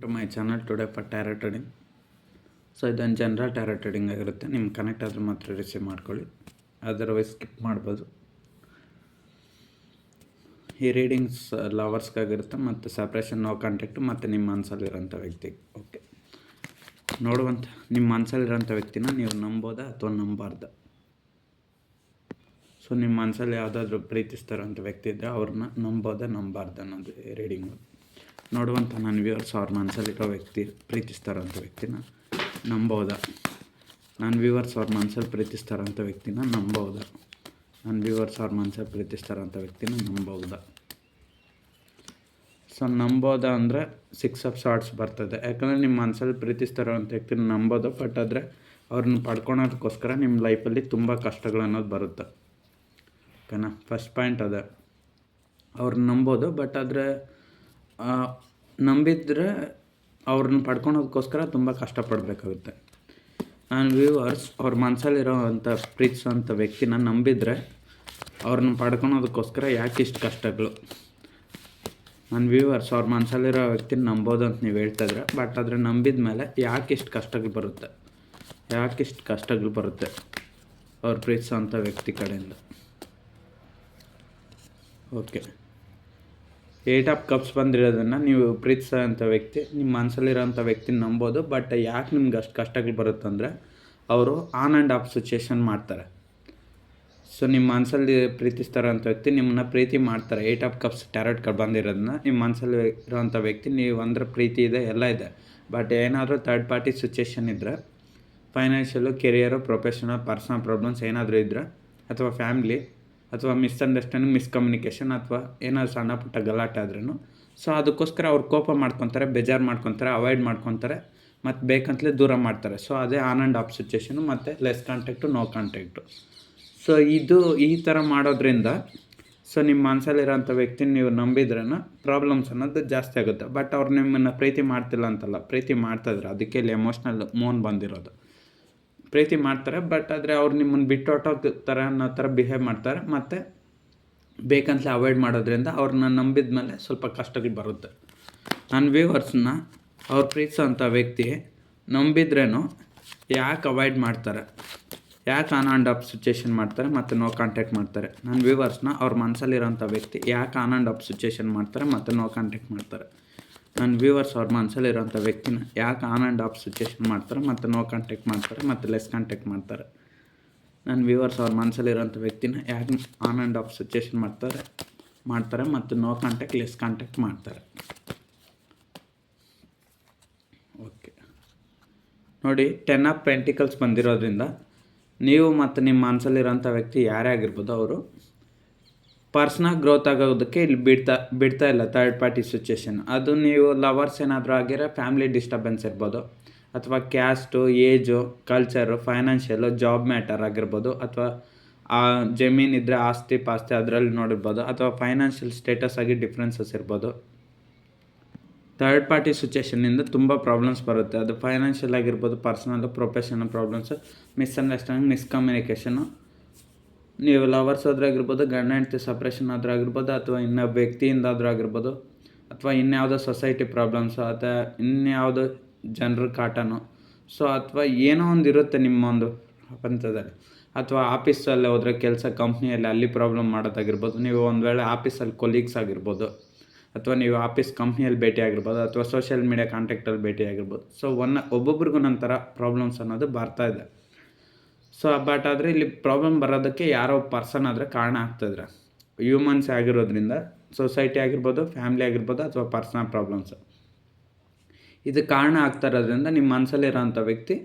To my channel today for tarot trading. So ಇದೊಂದು general tarot trading ಆಗಿರುತ್ತೆ. ನಿಮ್ಗೆ connect ಆದರೂ ಮಾತ್ರ ರಿಸೀವ್ ಮಾಡ್ಕೊಳ್ಳಿ, ಅದರ್ವೈಸ್ ಸ್ಕಿಪ್ ಮಾಡ್ಬೋದು. ಈ ರೀಡಿಂಗ್ಸ್ ಲವರ್ಸ್ಗಾಗಿರುತ್ತೆ ಮತ್ತು ಸಪ್ರೇಷನ್ ನೋ ಕಾಂಟ್ಯಾಕ್ಟು ಮತ್ತು ನಿಮ್ಮ ಮನಸ್ಸಲ್ಲಿರೋಂಥ ವ್ಯಕ್ತಿಗೆ. ಓಕೆ, ನೋಡುವಂಥ ನಿಮ್ಮ ಮನಸ್ಸಲ್ಲಿರೋಂಥ ವ್ಯಕ್ತಿನ ನೀವು ನಂಬೋದಾ ಅಥವಾ ನಂಬಾರ್ದ? ಸೊ ನಿಮ್ಮ ಮನಸ್ಸಲ್ಲಿ ಯಾವುದಾದ್ರೂ ಪ್ರೀತಿಸ್ತಾರೋಂಥ ವ್ಯಕ್ತಿ ಇದ್ದರೆ ಅವ್ರನ್ನ ನಂಬೋದಾ ನಂಬಾರ್ದು ಅನ್ನೋದು ರೀಡಿಂಗು. ನೋಡುವಂಥ ನನ್ನ ವ್ಯೂವರ್ಸ್ ಅವ್ರ ಮನಸ್ಸಲ್ಲಿರೋ ವ್ಯಕ್ತಿ ಪ್ರೀತಿಸ್ತಾರೋಂಥ ವ್ಯಕ್ತಿನ ನಂಬೋದಾ? ನನ್ನ ವ್ಯೂವರ್ಸ್ ಅವ್ರ ಮನಸ್ಸಲ್ಲಿ ಪ್ರೀತಿಸ್ತಾರೋಂಥ ವ್ಯಕ್ತಿನ ನಂಬೋದಾ? ನನ್ನ ವ್ಯೂವರ್ಸ್ ಅವ್ರ ಮನಸ್ಸಲ್ಲಿ ಪ್ರೀತಿಸ್ತಾರೋಂಥ ವ್ಯಕ್ತಿನ ನಂಬೋದಾ? ಸೊ ನಂಬೋದಾ ಅಂದರೆ 6 ಆಫ್ ಸಾರ್ಟ್ಸ್ ಬರ್ತದೆ. ಯಾಕಂದರೆ ನಿಮ್ಮ ಮನಸ್ಸಲ್ಲಿ ಪ್ರೀತಿಸ್ತಾರೋಂಥ ವ್ಯಕ್ತಿನ ನಂಬೋದು, ಬಟ್ ಆದರೆ ಅವ್ರನ್ನ ಪಡ್ಕೊಳೋದಕ್ಕೋಸ್ಕರ ನಿಮ್ಮ ಲೈಫಲ್ಲಿ ತುಂಬ ಕಷ್ಟಗಳು ಅನ್ನೋದು ಬರುತ್ತೆ. ಓಕೆನಾ? ಫಸ್ಟ್ ಪಾಯಿಂಟ್ ಅದೇ, ಅವ್ರನ್ನ ನಂಬೋದು, ಬಟ್ ಆದರೆ ನಂಬಿದ್ರೆ ಅವ್ರನ್ನ ಪಡ್ಕೊಳೋದಕ್ಕೋಸ್ಕರ ತುಂಬ ಕಷ್ಟಪಡಬೇಕಾಗುತ್ತೆ. ನನ್ನ ವ್ಯೂವರ್ಸ್ ಅವ್ರ ಮನಸ್ಸಲ್ಲಿರೋವಂಥ ಪ್ರೀತಿಸೋವಂಥ ವ್ಯಕ್ತಿನ ನಂಬಿದರೆ ಅವ್ರನ್ನ ಪಡ್ಕೊಳೋದಕ್ಕೋಸ್ಕರ ಯಾಕೆ ಇಷ್ಟು ಕಷ್ಟಗಳು? ನನ್ನ ವ್ಯೂವರ್ಸ್ ಅವ್ರ ಮನಸ್ಸಲ್ಲಿರೋ ವ್ಯಕ್ತಿನ ನಂಬೋದು ಅಂತ ನೀವು ಹೇಳ್ತಾಯಿದ್ರೆ, ಬಟ್ ಆದರೆ ನಂಬಿದ ಮೇಲೆ ಯಾಕೆ ಇಷ್ಟು ಕಷ್ಟಗಳು ಬರುತ್ತೆ ಅವ್ರು ಪ್ರೀತಿಸೋವಂಥ ವ್ಯಕ್ತಿ ಕಡೆಯಿಂದ? ಓಕೆ, 8 ಆಫ್ ಕಪ್ಸ್ ಬಂದಿರೋದನ್ನು ನೀವು ಪ್ರೀತಿಸೋಂಥ ವ್ಯಕ್ತಿ ನಿಮ್ಮ ಮನಸ್ಸಲ್ಲಿರೋಂಥ ವ್ಯಕ್ತಿನ ನಂಬೋದು, ಬಟ್ ಯಾಕೆ ನಿಮ್ಗೆ ಅಷ್ಟು ಕಷ್ಟಗಳು ಬರುತ್ತಂದರೆ ಅವರು ಆನ್ ಆ್ಯಂಡ್ ಆಫ್ ಸಿಚುಯೇಷನ್ ಮಾಡ್ತಾರೆ. ಸೊ ನಿಮ್ಮ ಮನಸ್ಸಲ್ಲಿ ಪ್ರೀತಿಸ್ತಾರೋಂಥ ವ್ಯಕ್ತಿ ನಿಮ್ಮನ್ನ ಪ್ರೀತಿ ಮಾಡ್ತಾರೆ. 8 ಆಫ್ ಕಪ್ಸ್ ಟ್ಯಾರೋಟ್ ಕಾರ್ಡ್ ಬಂದಿರೋದನ್ನ ನಿಮ್ಮ ಮನಸ್ಸಲ್ಲಿ ಇರೋವಂಥ ವ್ಯಕ್ತಿ ನೀವು ಅಂದರೆ ಪ್ರೀತಿ ಇದೆ, ಎಲ್ಲ ಇದೆ, ಬಟ್ ಏನಾದರೂ ಥರ್ಡ್ ಪಾರ್ಟಿ ಸಿಚುಯೇಷನ್ ಇದ್ದರೆ, ಫೈನಾನ್ಷಿಯಲು, ಕೆರಿಯರು, ಪ್ರೊಫೆಷನಲ್, ಪರ್ಸನಲ್ ಪ್ರಾಬ್ಲಮ್ಸ್ ಏನಾದರೂ ಇದ್ದರೆ, ಅಥವಾ ಫ್ಯಾಮಿಲಿ, ಅಥವಾ ಮಿಸ್ಅಂಡರ್ಸ್ಟ್ಯಾಂಡಿಂಗ್, ಮಿಸ್ಕಮ್ಯುನಿಕೇಷನ್, ಅಥವಾ ಏನಾದರೂ ಸಣ್ಣ ಪುಟ್ಟ ಗಲಾಟೆ ಆದ್ರೂ, ಸೊ ಅದಕ್ಕೋಸ್ಕರ ಅವ್ರು ಕೋಪ ಮಾಡ್ಕೊತಾರೆ, ಬೇಜಾರು ಮಾಡ್ಕೊತಾರೆ, ಅವಾಯ್ಡ್ ಮಾಡ್ಕೊತಾರೆ, ಮತ್ತು ಬೇಕಂತಲೇ ದೂರ ಮಾಡ್ತಾರೆ. ಸೊ ಅದೇ ಆನ್ ಆ್ಯಂಡ್ ಆಫ್ ಸಿಚುಯೇಷನು ಮತ್ತು less contact, no contact. So ಈ ಥರ ಮಾಡೋದ್ರಿಂದ ಸೊ ನಿಮ್ಮ ಮನಸ್ಸಲ್ಲಿರೋಂಥ ವ್ಯಕ್ತಿನ ನೀವು ನಂಬಿದ್ರೇ ಪ್ರಾಬ್ಲಮ್ಸ್ ಅನ್ನೋದು ಜಾಸ್ತಿ ಆಗುತ್ತೆ. ಬಟ್ ಅವ್ರು ನಿಮ್ಮನ್ನು ಪ್ರೀತಿ ಮಾಡ್ತಿಲ್ಲ ಅಂತಲ್ಲ, ಪ್ರೀತಿ ಮಾಡ್ತಾಯಿದ್ರು, ಅದಕ್ಕೆ ಇಲ್ಲಿ ಎಮೋಷ್ನಲ್ ಮೋನ್ ಬಂದಿರೋದು. ಪ್ರೀತಿ ಮಾಡ್ತಾರೆ, ಬಟ್ ಆದರೆ ಅವ್ರು ನಿಮ್ಮನ್ನು ಬಿಟ್ಟು ಹೊಟ್ಟೋಗ್ತಾರೆ ಅನ್ನೋ ಥರ ಬಿಹೇವ್ ಮಾಡ್ತಾರೆ, ಮತ್ತು ಬೇಕಂತಲೇ ಅವಾಯ್ಡ್ ಮಾಡೋದ್ರಿಂದ ಅವ್ರನ್ನ ನಂಬಿದ ಮೇಲೆ ಸ್ವಲ್ಪ ಕಷ್ಟಗಳು ಬರುತ್ತೆ. ನನ್ನ ವ್ಯೂವರ್ಸ್ನ ಅವ್ರು ಪ್ರೀತಿಸೋಂಥ ವ್ಯಕ್ತಿ ನಂಬಿದ್ರೇನು ಯಾಕೆ ಅವಾಯ್ಡ್ ಮಾಡ್ತಾರೆ, ಯಾಕೆ ಆನ್ ಆ್ಯಂಡ್ ಆಫ್ ಸಿಚುಯೇಷನ್ ಮಾಡ್ತಾರೆ ಮತ್ತು ನೋ ಕಾಂಟ್ಯಾಕ್ಟ್ ಮಾಡ್ತಾರೆ? ನನ್ನ ವ್ಯೂವರ್ಸ್ನ ಅವ್ರ ಮನಸ್ಸಲ್ಲಿರೋಂಥ ವ್ಯಕ್ತಿ ಯಾಕೆ ಆನ್ ಆ್ಯಂಡ್ ಆಫ್ ಸಿಚುಯೇಷನ್ ಮಾಡ್ತಾರೆ ಮತ್ತು ನೋ ಕಾಂಟ್ಯಾಕ್ಟ್ ಮಾಡ್ತಾರೆ? ನನ್ನ ವ್ಯೂವರ್ಸ್ ಅವ್ರ ಮನಸ್ಸಲ್ಲಿರೋಂಥ ವ್ಯಕ್ತಿನ ಯಾಕೆ ಆನ್ ಆ್ಯಂಡ್ ಆಫ್ ಸಿಚುಯೇಷನ್ ಮಾಡ್ತಾರೆ ಮತ್ತು ನೋ ಕಾಂಟ್ಯಾಕ್ಟ್ ಮಾಡ್ತಾರೆ ಮತ್ತು ಲೆಸ್ ಕಾಂಟ್ಯಾಕ್ಟ್ ಮಾಡ್ತಾರೆ? ನನ್ನ ವ್ಯೂವರ್ಸ್ ಅವ್ರ ಮನಸ್ಸಲ್ಲಿರೋಂಥ ವ್ಯಕ್ತಿನ ಯಾಕೆ ಆನ್ ಆ್ಯಂಡ್ ಆಫ್ ಸಿಚುಯೇಷನ್ ಮಾಡ್ತಾರೆ ಮತ್ತು ನೋ ಕಾಂಟ್ಯಾಕ್ಟ್, ಲೆಸ್ ಕಾಂಟ್ಯಾಕ್ಟ್ ಮಾಡ್ತಾರೆ? ಓಕೆ, ನೋಡಿ 10 ಆಫ್ ಪೆಂಟಿಕಲ್ಸ್ ಬಂದಿರೋದ್ರಿಂದ ನೀವು ಮತ್ತು ನಿಮ್ಮ ಮನಸ್ಸಲ್ಲಿರೋಂಥ ವ್ಯಕ್ತಿ ಯಾರೇ ಆಗಿರ್ಬೋದು, ಅವರು ಪರ್ಸ್ನಲ್ ಗ್ರೋತ್ ಆಗೋದಕ್ಕೆ ಇಲ್ಲಿ ಬಿಡ್ತಾ ಇಲ್ಲ ಥರ್ಡ್ ಪಾರ್ಟಿ ಸಿಚುಯೇಷನ್. ಅದು ನೀವು ಲವರ್ಸ್ ಏನಾದರೂ ಆಗಿರೋ ಫ್ಯಾಮಿಲಿ ಡಿಸ್ಟರ್ಬೆನ್ಸ್ ಇರ್ಬೋದು, ಅಥವಾ caste, age, culture, financial, job matter ಆಗಿರ್ಬೋದು, ಅಥವಾ ಜಮೀನಿದ್ದರೆ ಆಸ್ತಿ ಪಾಸ್ತಿ ಅದರಲ್ಲಿ ನೋಡಿರ್ಬೋದು, ಅಥವಾ ಫೈನಾನ್ಷಿಯಲ್ ಸ್ಟೇಟಸ್ ಆಗಿ ಡಿಫ್ರೆನ್ಸಸ್ ಇರ್ಬೋದು. ಥರ್ಡ್ ಪಾರ್ಟಿ ಸಿಚುಯೇಷನ್ನಿಂದ ತುಂಬ ಪ್ರಾಬ್ಲಮ್ಸ್ ಬರುತ್ತೆ. ಅದು ಫೈನಾನ್ಷಿಯಲ್ ಆಗಿರ್ಬೋದು, personal, professional problems, misunderstanding, miscommunication. ನೀವು ಲವರ್ಸ್ ಆದ್ರಾಗಿರ್ಬೋದು, ಗಂಡ ಹೆಂಡತಿ ಸಪ್ರೇಷನ್ ಆದ್ರಾಗಿರ್ಬೋದು, ಅಥವಾ ಇನ್ನೊಬ್ಬ ವ್ಯಕ್ತಿಯಿಂದ ಆದರೂ ಆಗಿರ್ಬೋದು, ಅಥವಾ ಇನ್ಯಾವುದೋ ಸೊಸೈಟಿ ಪ್ರಾಬ್ಲಮ್ಸು, ಅಥವಾ ಇನ್ಯಾವುದೋ ಜನರ ಕಾಟನೋ, ಸೊ ಅಥವಾ ಏನೋ ಒಂದು ಇರುತ್ತೆ ನಿಮ್ಮೊಂದು ಪ್ರಪಂಚದಲ್ಲಿ. ಅಥವಾ ಆಫೀಸಲ್ಲಿ ಹೋದರೆ ಕೆಲಸ ಕಂಪ್ನಿಯಲ್ಲಿ ಅಲ್ಲಿ ಪ್ರಾಬ್ಲಮ್ ಮಾಡೋದಾಗಿರ್ಬೋದು, ನೀವು ಒಂದು ವೇಳೆ ಆಫೀಸಲ್ಲಿ ಕೊಲೀಗ್ಸ್ ಆಗಿರ್ಬೋದು, ಅಥವಾ ನೀವು ಆಫೀಸ್ ಕಂಪ್ನಿಯಲ್ಲಿ ಭೇಟಿ ಆಗಿರ್ಬೋದು, ಅಥವಾ ಸೋಷಿಯಲ್ ಮೀಡಿಯಾ ಕಾಂಟ್ಯಾಕ್ಟಲ್ಲಿ ಭೇಟಿ ಆಗಿರ್ಬೋದು. ಸೊ ಒಬ್ಬೊಬ್ರಿಗೂ ನಂತರ ಪ್ರಾಬ್ಲಮ್ಸ್ ಅನ್ನೋದು ಬರ್ತಾಯಿದೆ. ಸೊ ಬಟ್ ಆದರೆ ಇಲ್ಲಿ ಪ್ರಾಬ್ಲಮ್ ಬರೋದಕ್ಕೆ ಯಾರೋ ಪರ್ಸನ್ ಆದರೆ ಕಾರಣ ಆಗ್ತಾಯಿದ್ರೆ, ಹ್ಯೂಮನ್ಸ್ ಆಗಿರೋದ್ರಿಂದ, ಸೊಸೈಟಿ ಆಗಿರ್ಬೋದು, ಫ್ಯಾಮಿಲಿ ಆಗಿರ್ಬೋದು, ಅಥವಾ ಪರ್ಸನಲ್ ಪ್ರಾಬ್ಲಮ್ಸು ಇದು ಕಾರಣ ಆಗ್ತಾ ಇರೋದ್ರಿಂದ ನಿಮ್ಮ ಮನಸ್ಸಲ್ಲಿರೋಂಥ ವ್ಯಕ್ತಿ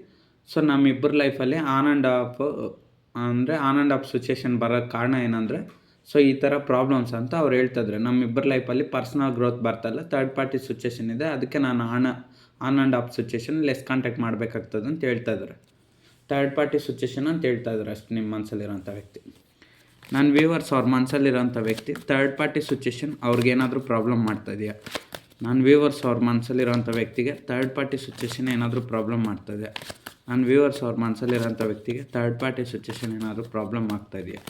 ಸೊ ನಮ್ಮಿಬ್ಬರ ಲೈಫಲ್ಲಿ ಆನ್ ಆ್ಯಂಡ್ ಆಫ್ ಸಿಚುಯೇಷನ್ ಬರೋಕ್ಕೆ ಕಾರಣ ಏನಂದರೆ, ಸೊ ಈ ಥರ ಪ್ರಾಬ್ಲಮ್ಸ್ ಅಂತ ಅವ್ರು ಹೇಳ್ತಾಯಿದ್ರೆ, ನಮ್ಮಿಬ್ಬರ ಲೈಫಲ್ಲಿ ಪರ್ಸನಲ್ ಗ್ರೋತ್ ಬರ್ತಾಯಿಲ್ಲ, ಥರ್ಡ್ ಪಾರ್ಟಿ ಸಿಚುಯೇಷನ್ ಇದೆ, ಅದಕ್ಕೆ ನಾನು on and of situation less contact ಮಾಡಬೇಕಾಗ್ತದೆ ಅಂತ ಹೇಳ್ತಾಯಿದ್ದಾರೆ. ಥರ್ಡ್ ಪಾರ್ಟಿ ಸಿಚುಯೇಷನ್ ಅಂತ ಹೇಳ್ತಾಯಿದ್ದಾರೆ ಅಷ್ಟು ನಿಮ್ಮ ಮನಸ್ಸಲ್ಲಿರೋಂಥ ವ್ಯಕ್ತಿ. ನನ್ನ ವ್ಯೂವರ್ಸ್ ಅವ್ರ ಮನಸ್ಸಲ್ಲಿರೋಂಥ ವ್ಯಕ್ತಿ ಥರ್ಡ್ ಪಾರ್ಟಿ ಸಿಚುಯೇಷನ್ ಅವ್ರಿಗೇನಾದರೂ ಪ್ರಾಬ್ಲಮ್ ಮಾಡ್ತಾಯಿದೆಯಾ? ನನ್ನ ವ್ಯೂವರ್ಸ್ ಅವ್ರ ಮನಸ್ಸಲ್ಲಿರೋಂಥ ವ್ಯಕ್ತಿಗೆ ಥರ್ಡ್ ಪಾರ್ಟಿ ಸಿಚುಯೇಷನ್ ಏನಾದರೂ ಪ್ರಾಬ್ಲಮ್ ಮಾಡ್ತಾಯಿದೆಯಾ? ನನ್ನ ವ್ಯೂವರ್ಸ್ ಅವ್ರ ಮನಸ್ಸಲ್ಲಿರೋಂಥ ವ್ಯಕ್ತಿಗೆ ಥರ್ಡ್ ಪಾರ್ಟಿ ಸಿಚುಯೇಷನ್ ಏನಾದರೂ ಪ್ರಾಬ್ಲಮ್ ಆಗ್ತಾಯಿದೆಯಾ?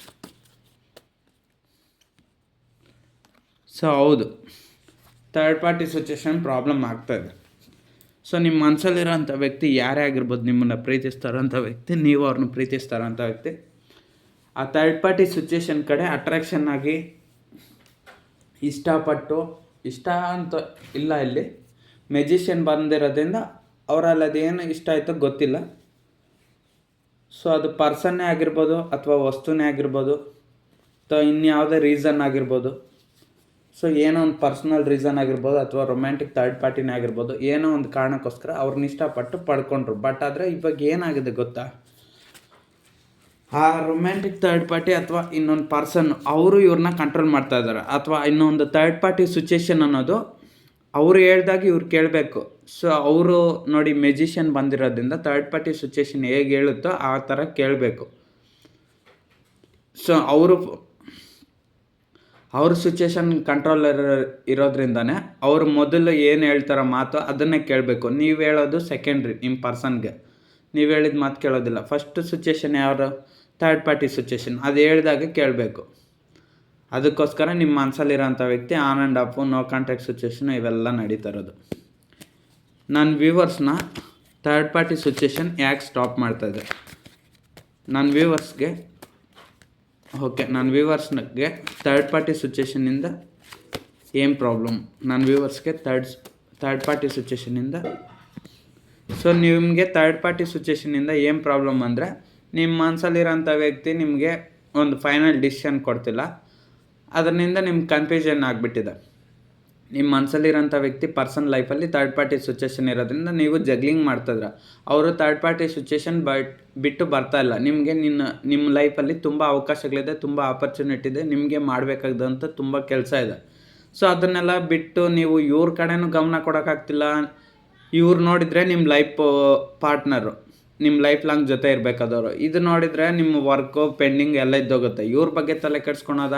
ಸೊ ಹೌದು, ಥರ್ಡ್ ಪಾರ್ಟಿ ಸಿಚುಯೇಷನ್ ಪ್ರಾಬ್ಲಮ್ ಆಗ್ತಾಯಿದೆ. ಸೊ ನಿಮ್ಮ ಮನಸ್ಸಲ್ಲಿರೋಂಥ ವ್ಯಕ್ತಿ ಯಾರೇ ಆಗಿರ್ಬೋದು, ನಿಮ್ಮನ್ನು ಪ್ರೀತಿಸ್ತಾರೋಂಥ ವ್ಯಕ್ತಿ, ನೀವು ಅವ್ರನ್ನ ಪ್ರೀತಿಸ್ತಾರೋಂಥ ವ್ಯಕ್ತಿ ಆ ಥರ್ಡ್ ಪಾರ್ಟಿ ಸಿಚುವೇಶನ್ ಕಡೆ ಅಟ್ರಾಕ್ಷನ್ ಆಗಿ ಇಷ್ಟ ಅಂತ ಇಲ್ಲ, ಇಲ್ಲಿ ಮೆಜಿಷಿಯನ್ ಬಂದಿರೋದ್ರಿಂದ ಅವರಲ್ಲಿ ಅದೇನು ಇಷ್ಟ ಆಯಿತೋ ಗೊತ್ತಿಲ್ಲ. ಸೊ ಅದು ಪರ್ಸನ್ನೇ ಆಗಿರ್ಬೋದು ಅಥವಾ ವಸ್ತುನೇ ಆಗಿರ್ಬೋದು ಅಥವಾ ಇನ್ಯಾವುದೇ ರೀಸನ್ ಆಗಿರ್ಬೋದು. ಸೊ ಏನೋ ಒಂದು ಪರ್ಸ್ನಲ್ ರೀಸನ್ ಆಗಿರ್ಬೋದು ಅಥವಾ ರೊಮ್ಯಾಂಟಿಕ್ ಥರ್ಡ್ ಪಾರ್ಟಿನೇ ಆಗಿರ್ಬೋದು, ಏನೋ ಒಂದು ಕಾರಣಕ್ಕೋಸ್ಕರ ಅವ್ರನ್ನ ಇಷ್ಟಪಟ್ಟು ಪಡ್ಕೊಂಡ್ರು. ಬಟ್ ಆದರೆ ಇವಾಗ ಏನಾಗಿದೆ ಗೊತ್ತಾ, ಆ ರೊಮ್ಯಾಂಟಿಕ್ ಥರ್ಡ್ ಪಾರ್ಟಿ ಅಥವಾ ಇನ್ನೊಂದು ಪರ್ಸನ್ ಅವರು ಇವ್ರನ್ನ ಕಂಟ್ರೋಲ್ ಮಾಡ್ತಾ ಇದ್ದಾರೆ, ಅಥವಾ ಇನ್ನೊಂದು ಥರ್ಡ್ ಪಾರ್ಟಿ ಸಿಚುವೇಶನ್ ಅನ್ನೋದು ಅವರು ಹೇಳ್ದಾಗ ಇವ್ರು ಕೇಳಬೇಕು. ಸೊ ಅವರು ನೋಡಿ ಮೆಜಿಷಿಯನ್ ಬಂದಿರೋದ್ರಿಂದ ಥರ್ಡ್ ಪಾರ್ಟಿ ಸಿಚುವೇಶನ್ ಹೇಗೆ ಹೇಳುತ್ತೋ ಆ ಥರ ಕೇಳಬೇಕು. ಸೊ ಅವ್ರ ಸಿಚುವೇಶನ್ ಕಂಟ್ರೋಲ್ ಇರೋದ್ರಿಂದನೇ ಅವರು ಮೊದಲು ಏನು ಹೇಳ್ತಾರೋ ಮಾತು ಅದನ್ನೇ ಕೇಳಬೇಕು. ನೀವು ಹೇಳೋದು ಸೆಕೆಂಡ್ರಿ, ನಿಮ್ಮ ಪರ್ಸನ್ಗೆ ನೀವು ಹೇಳಿದ ಮಾತು ಕೇಳೋದಿಲ್ಲ. ಫಸ್ಟ್ ಸಿಚುವೇಶನ್ ಯಾರು, ಥರ್ಡ್ ಪಾರ್ಟಿ ಸಿಚುವೇಶನ್, ಅದು ಹೇಳಿದಾಗ ಕೇಳಬೇಕು. ಅದಕ್ಕೋಸ್ಕರ ನಿಮ್ಮ ಮನಸ್ಸಲ್ಲಿರೋಂಥ ವ್ಯಕ್ತಿ on and off, no contact situation ಇವೆಲ್ಲ ನಡೀತಾ ಇರೋದು. ನನ್ನ ವ್ಯೂವರ್ಸ್ನ ಥರ್ಡ್ ಪಾರ್ಟಿ ಸಿಚುವೇಶನ್ ಯಾಕೆ ಸ್ಟಾಪ್ ಮಾಡ್ತಾಯಿದೆ, ನನ್ನ ವ್ಯೂವರ್ಸ್ಗೆ ಥರ್ಡ್ ಪಾರ್ಟಿ ಸಿಚುವೇಶನ್ನಿಂದ ಏನು ಪ್ರಾಬ್ಲಮ್, ನನ್ನ ವ್ಯೂವರ್ಸ್ಗೆ ಥರ್ಡ್ ಪಾರ್ಟಿ ಸಿಚುವೇಶನ್ನಿಂದ. ಸೊ ನಿಮಗೆ ಥರ್ಡ್ ಪಾರ್ಟಿ ಸಿಚುವೇಶನ್ನಿಂದ ಏನು ಪ್ರಾಬ್ಲಮ್ ಅಂದರೆ, ನಿಮ್ಮ ಮನಸ್ಸಲ್ಲಿರೋಂಥ ವ್ಯಕ್ತಿ ನಿಮಗೆ ಒಂದು ಫೈನಲ್ ಡಿಸಿಷನ್ ಕೊಡ್ತಿಲ್ಲ, ಅದರಿಂದ ನಿಮ್ಗೆ ಕನ್ಫ್ಯೂಷನ್ ಆಗಿಬಿಟ್ಟಿದೆ. ನಿಮ್ಮ ಮನಸ್ಸಲ್ಲಿರೋಂಥ ವ್ಯಕ್ತಿ ಪರ್ಸನ್ ಲೈಫಲ್ಲಿ ಥರ್ಡ್ ಪಾರ್ಟಿ ಸಿಚುವೇಶನ್ ಇರೋದ್ರಿಂದ ನೀವು ಜಗ್ಲಿಂಗ್ ಮಾಡ್ತಿದ್ರ. ಅವರು ಥರ್ಡ್ ಪಾರ್ಟಿ ಸಿಚುವೇಶನ್ ಬಿಟ್ಟು ಬರ್ತಾಯಿಲ್ಲ. ನಿಮಗೆ ನಿಮ್ಮ ಲೈಫಲ್ಲಿ ತುಂಬ ಅವಕಾಶಗಳಿದೆ, ತುಂಬ ಆಪರ್ಚುನಿಟಿ ಇದೆ, ನಿಮಗೆ ಮಾಡಬೇಕಾದಂಥ ತುಂಬ ಕೆಲಸ ಇದೆ. ಸೊ ಅದನ್ನೆಲ್ಲ ಬಿಟ್ಟು ನೀವು ಇವ್ರ ಕಡೆನೂ ಗಮನ ಕೊಡೋಕ್ಕಾಗ್ತಿಲ್ಲ. ಇವ್ರು ನೋಡಿದರೆ ನಿಮ್ಮ ಲೈಫ್ ಪಾರ್ಟ್ನರು, ನಿಮ್ಮ ಲೈಫ್ ಲಾಂಗ್ ಜೊತೆ ಇರಬೇಕಾದವರು. ಇದು ನೋಡಿದರೆ ನಿಮ್ಮ ವರ್ಕು ಪೆಂಡಿಂಗ್ ಎಲ್ಲ ಇದ್ದೋಗುತ್ತೆ. ಇವ್ರ ಬಗ್ಗೆ ತಲೆ ಕೆಡ್ಸ್ಕೊಳೋದ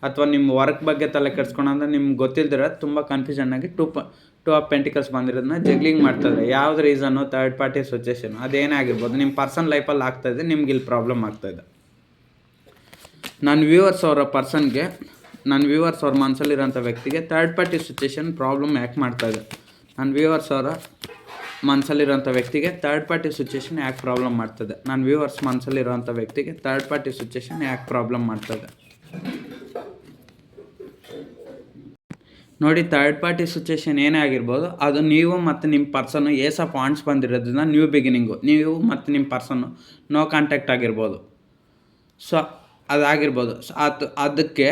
ಅಥವಾ ನಿಮ್ಮ ವರ್ಕ್ ಬಗ್ಗೆ ತಲೆ ಕೆಡ್ಸ್ಕೊಳೋದ ನಿಮ್ಗೆ ಗೊತ್ತಿಲ್ದಿರೋ ತುಂಬ ಕನ್ಫ್ಯೂಷನ್ ಆಗಿ ಟೂ ಆಫ್ ಪೆಂಟಿಕಲ್ಸ್ ಬಂದಿರೋದನ್ನ ಜಗ್ಲಿಂಗ್ ಮಾಡ್ತಾಯಿದ್ರೆ. ಯಾವ್ದು ರೀಸನ್ನು, ಥರ್ಡ್ ಪಾರ್ಟಿ ಸಿಚುವೇಶನ್ ಅದೇನೇ ಆಗಿರ್ಬೋದು, ನಿಮ್ಮ ಪರ್ಸನ್ ಲೈಫಲ್ಲಿ ಆಗ್ತಾಯಿದೆ, ನಿಮ್ಗೆ ಇಲ್ಲಿ ಪ್ರಾಬ್ಲಮ್ ಆಗ್ತಾಯಿದೆ. ನನ್ನ ವ್ಯೂವರ್ಸ್ ಅವ್ರ ಮನಸ್ಸಲ್ಲಿರೋಂಥ ವ್ಯಕ್ತಿಗೆ ಥರ್ಡ್ ಪಾರ್ಟಿ ಸಿಚುವೇಶನ್ ಪ್ರಾಬ್ಲಮ್ ಯಾಕೆ ಮಾಡ್ತಾಯಿದೆ, ನನ್ನ ವ್ಯೂವರ್ಸ್ ಅವರ ಮನಸ್ಸಲ್ಲಿರೋಂಥ ವ್ಯಕ್ತಿಗೆ ಥರ್ಡ್ ಪಾರ್ಟಿ ಸಿಚುವೇಶನ್ ಯಾಕೆ ಪ್ರಾಬ್ಲಮ್ ಮಾಡ್ತದೆ, ನನ್ನ ವ್ಯೂವರ್ಸ್ ಮನಸ್ಸಲ್ಲಿರೋಂಥ ವ್ಯಕ್ತಿಗೆ ಥರ್ಡ್ ಪಾರ್ಟಿ ಸಿಚುವೇಶನ್ ಯಾಕೆ ಪ್ರಾಬ್ಲಮ್ ಮಾಡ್ತದೆ ನೋಡಿ. ಥರ್ಡ್ ಪಾರ್ಟಿ ಸಿಚುವೇಶನ್ ಏನೇ ಆಗಿರ್ಬೋದು, ಅದು ನೀವು ಮತ್ತು ನಿಮ್ಮ ಪರ್ಸನ್ನು ಏಸ್ ಆಫ್ ವಾಂಟ್ಸ್ ಬಂದಿರೋದ್ರಿಂದ ನ್ಯೂ ಬಿಗಿನಿಂಗು, ನೀವು ಮತ್ತು ನಿಮ್ಮ ಪರ್ಸನ್ನು ನೋ ಕಾಂಟ್ಯಾಕ್ಟ್ ಆಗಿರ್ಬೋದು. ಸೊ ಅದಾಗಿರ್ಬೋದು. ಅದಕ್ಕೆ